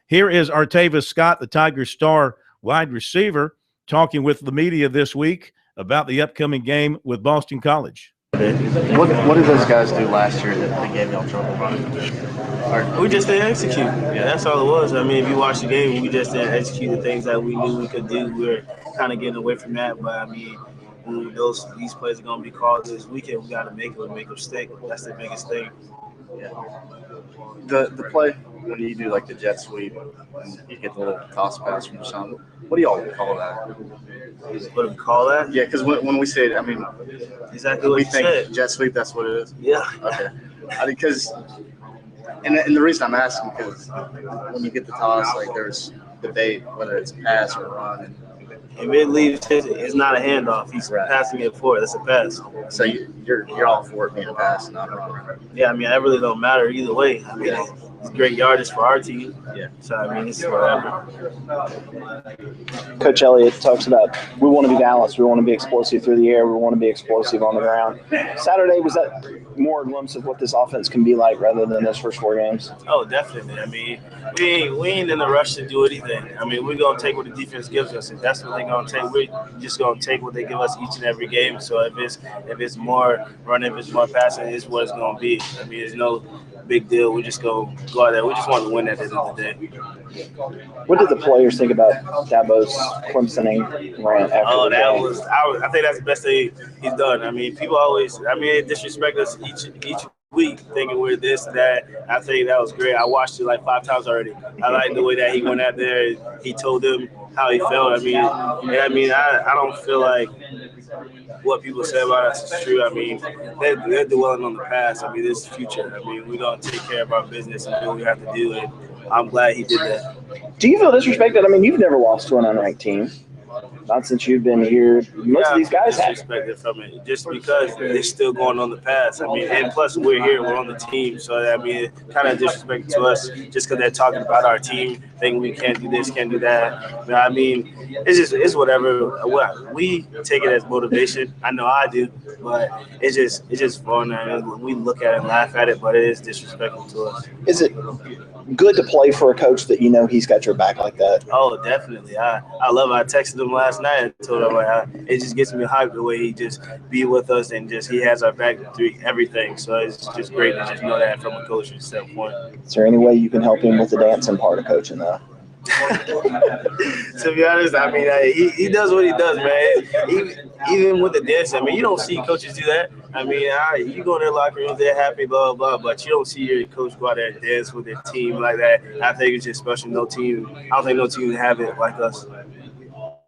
Here is Artavis Scott, the Tigers star wide receiver, talking with the media this week about the upcoming game with Boston College. What did those guys do last year that gave y'all trouble? We just didn't execute. Yeah, that's all it was. I mean, if you watch the game, we just didn't execute the things that we knew we could do. We were kind of getting away from that. But, I mean, when these plays are going to be called this weekend, we got to make them stick. That's the biggest thing. Yeah. The play when you do like the jet sweep and you get the little toss pass from Sean, what do y'all call that? What do we call that? Yeah, because when we say it, I mean, exactly what we you think said. Jet sweep. That's what it is. Yeah. Okay. Because, and the reason I'm asking because when you get the toss, like there's debate whether it's a pass or a run. And if it leaves, it's not a handoff. He's passing it forward. That's a pass. So you're all for it being a pass, not a run. Yeah, I mean, that really don't matter either way. I mean, it's great yardage for our team. Yeah. So, I mean, it's whatever. Coach Elliott talks about we want to be balanced. We want to be explosive through the air. We want to be explosive on the ground. Saturday, was that more a glimpse of what this offense can be like rather than those first 4 games? Oh, definitely. I mean, we ain't in a rush to do anything. I mean, we're going to take what the defense gives us. If that's what they're going to take, we're just going to take what they give us each and every game. So if it's more running, if it's more passing, it's what it's going to be. I mean, there's no big deal. We just go out there. We just want to win at the end of the day. What did the players think about Dabo's Clemsoning rant after the game? I think that's the best thing he's done. I mean, people always, disrespect us each week thinking we're this, that. I think that was great. I watched it like 5 times already. I like the way that he went out there and he told them how he felt. I don't feel like what people say about us is true. I mean, they're dwelling on the past. I mean, this is the future. I mean, we're going to take care of our business and do what we have to do, and I'm glad he did that. Do you feel disrespected? I mean, you've never lost to an unranked team. Not since you've been here. Most of these guys have. Disrespected from it just because they're still going on the past. I mean, and plus we're here, we're on the team. So, I mean, it kind of disrespected to us just because they're talking about our team, thinking we can't do this, can't do that. I mean, it's whatever. We take it as motivation. I know I do, but it's just fun. I mean, we look at it and laugh at it, but it is disrespectful to us. Is it good to play for a coach that you know he's got your back like that? Oh, definitely. I love it. I texted him last night and told him it just gets me hyped the way he just be with us and just he has our back through everything. So it's just great to just know that from a coaching standpoint. Is there any way you can help him with the dancing part of coaching though? To be honest, I mean, he does what he does, man. Even with the dance, I mean, you don't see coaches do that. I mean, you go in their locker room, they're happy, blah, blah, blah, but you don't see your coach go out there and dance with their team like that. I think it's just special. I don't think no team have it like us.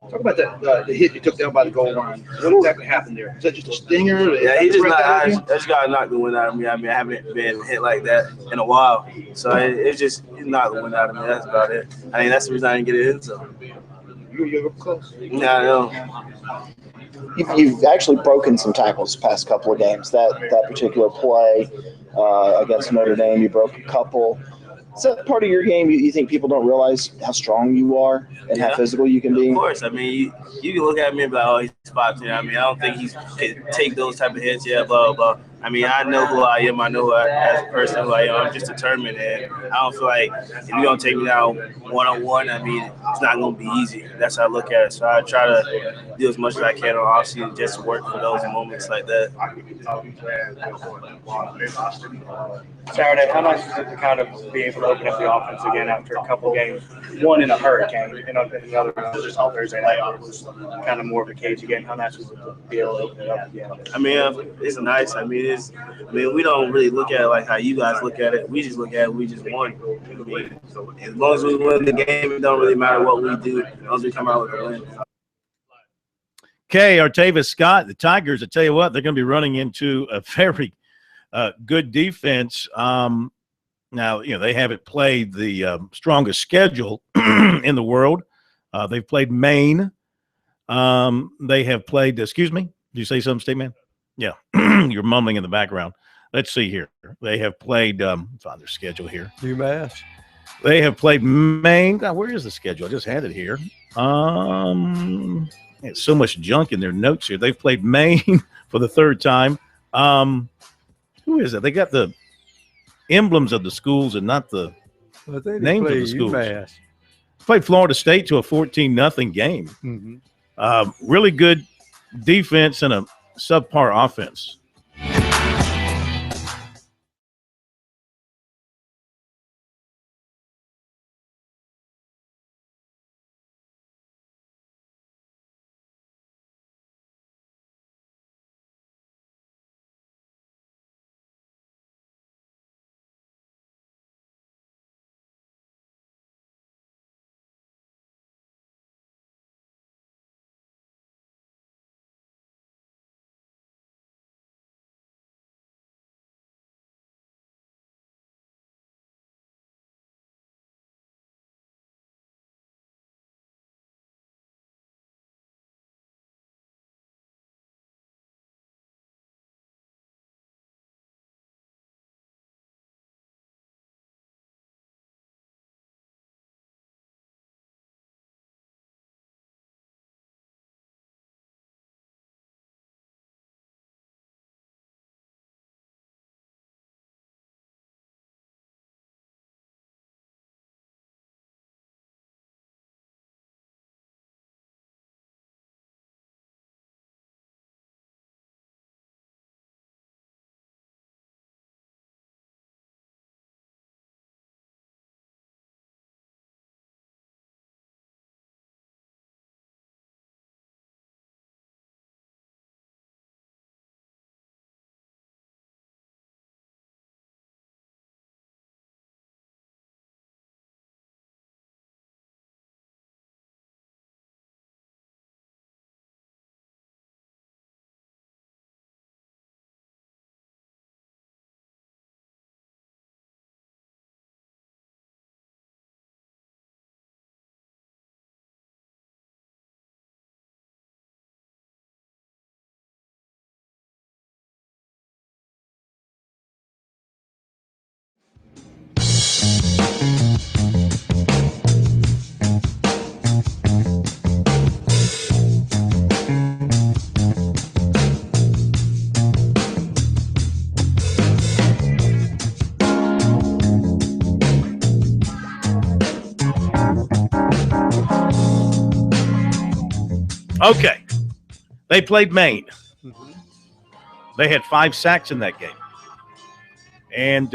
Talk about the hit you took down by the goal line. What exactly happened there? Is that just a stinger? Yeah, he just got knocked the wind out of me. I mean, I haven't been hit like that in a while. So it's just knocked the wind out of me. That's about it. I mean, that's the reason I didn't get it in. So. You're close. Yeah, I know. You've actually broken some tackles the past couple of games. That particular play against Notre Dame, you broke a couple. Is that part of your game? You think people don't realize how strong you are and how physical you can be? Of course. I mean, you can look at me and be like, oh, he's 5'10". I mean, I don't think he can take those type of hits. Yeah, blah, blah, blah. I mean, I know who I am. I know as a person who I am. I'm just determined. And I don't feel like if you're going to take me down one-on-one, I mean, it's not going to be easy. That's how I look at it. So I try to do as much as I can on off-season, just work for those moments like that. Saturday, how nice is it to kind of be able to open up the offense again after a couple games? One in a hurricane, and the other was just on Thursday night. It was kind of more of a cage again. How nice was it to be able to open it up again? I mean, it's nice. I mean, we don't really look at it like how you guys look at it. We just look at it. We just won. I mean, as long as we win the game, it don't really matter what we do. As long as we come out with a win. Okay, Artavis Scott, the Tigers, I tell you what, they're going to be running into a very good defense. Now, they haven't played the strongest schedule in the world. They've played Maine. They have played, excuse me, did you say something, State Man? Yeah, you're mumbling in the background. Let's see here. They have played, find their schedule here. UMass. They have played Maine. God, where is the schedule? I just had it here. There's so much junk in their notes here. They've played Maine for the third time. Who is it? They got the emblems of the schools and not the names of the schools. UMass. Played Florida State to a 14-0 game. Mm-hmm. Really good defense and a subpar offense. Okay. They played Maine. Mm-hmm. They had 5 sacks in that game. And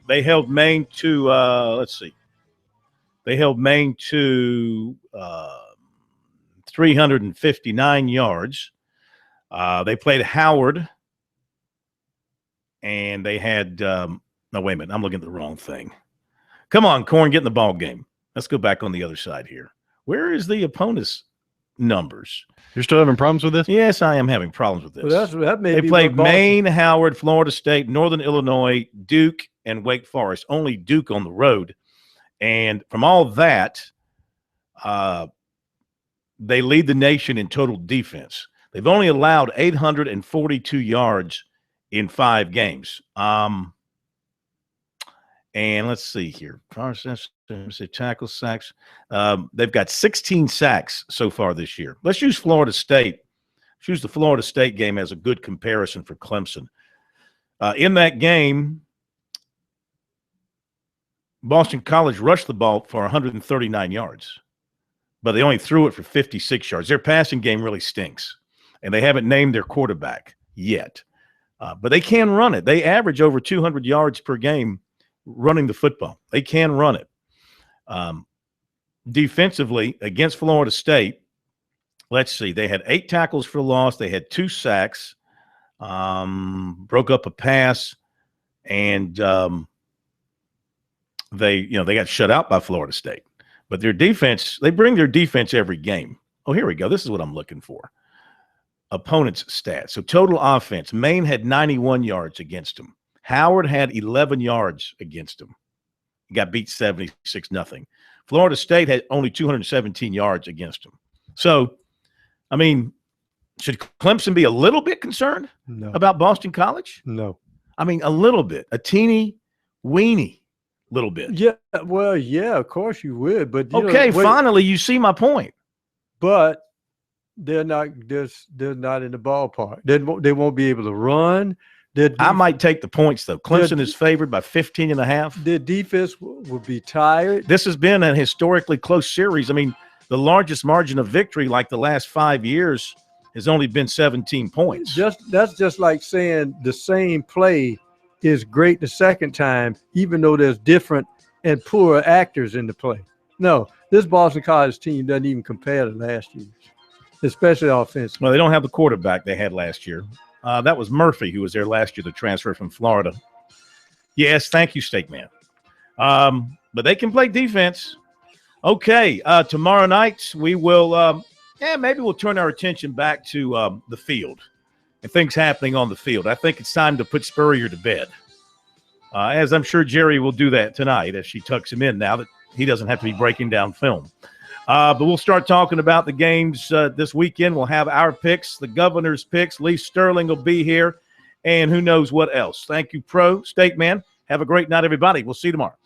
they held Maine to, let's see. They held Maine to 359 yards. They played Howard. And they had, no, wait a minute. I'm looking at the wrong thing. Come on, Corn, get in the ball game. Let's go back on the other side here. Where is the opponent's numbers? You're still having problems with this? Yes, I am having problems with this. Well, that may they be played what Boston- Maine, Howard, Florida State, Northern Illinois, Duke, and Wake Forest. Only Duke on the road. And from all that, they lead the nation in total defense. They've only allowed 842 yards in 5 games. And let's see here. Tackle sacks. They've got 16 sacks so far this year. Let's use Florida State. Let's use the Florida State game as a good comparison for Clemson. In that game, Boston College rushed the ball for 139 yards, but they only threw it for 56 yards. Their passing game really stinks, and they haven't named their quarterback yet. But they can run it. They average over 200 yards per game running the football. They can run it. Defensively, against Florida State, let's see. They had 8 tackles for loss. They had 2 sacks, broke up a pass, and they got shut out by Florida State. But their defense, they bring their defense every game. Oh, here we go. This is what I'm looking for. Opponent's stats. So total offense, Maine had 91 yards against them. Howard had 11 yards against him. He got beat 76-0. Florida State had only 217 yards against him. So, I mean, should Clemson be a little bit concerned about Boston College? No. I mean, a little bit, a teeny weeny little bit. Yeah, well, yeah, of course you would. But finally, you see my point. But they're not in the ballpark. They won't be able to run. I might take the points, though. Clemson is favored by 15.5. Their defense will be tired. This has been a historically close series. I mean, the largest margin of victory, like the last 5 years, has only been 17 points. That's just like saying the same play is great the second time, even though there's different and poorer actors in the play. No, this Boston College team doesn't even compare to last year's, especially offensively. Well, they don't have the quarterback they had last year. That was Murphy, who was there last year, the transfer from Florida. Yes, thank you, Steak Man. But they can play defense. Okay, tomorrow night we will maybe we'll turn our attention back to the field and things happening on the field. I think it's time to put Spurrier to bed, as I'm sure Jerry will do that tonight as she tucks him in now that he doesn't have to be breaking down film. But we'll start talking about the games this weekend. We'll have our picks, the governor's picks. Lee Sterling will be here, and who knows what else. Thank you, Pro Steak Man. Have a great night, everybody. We'll see you tomorrow.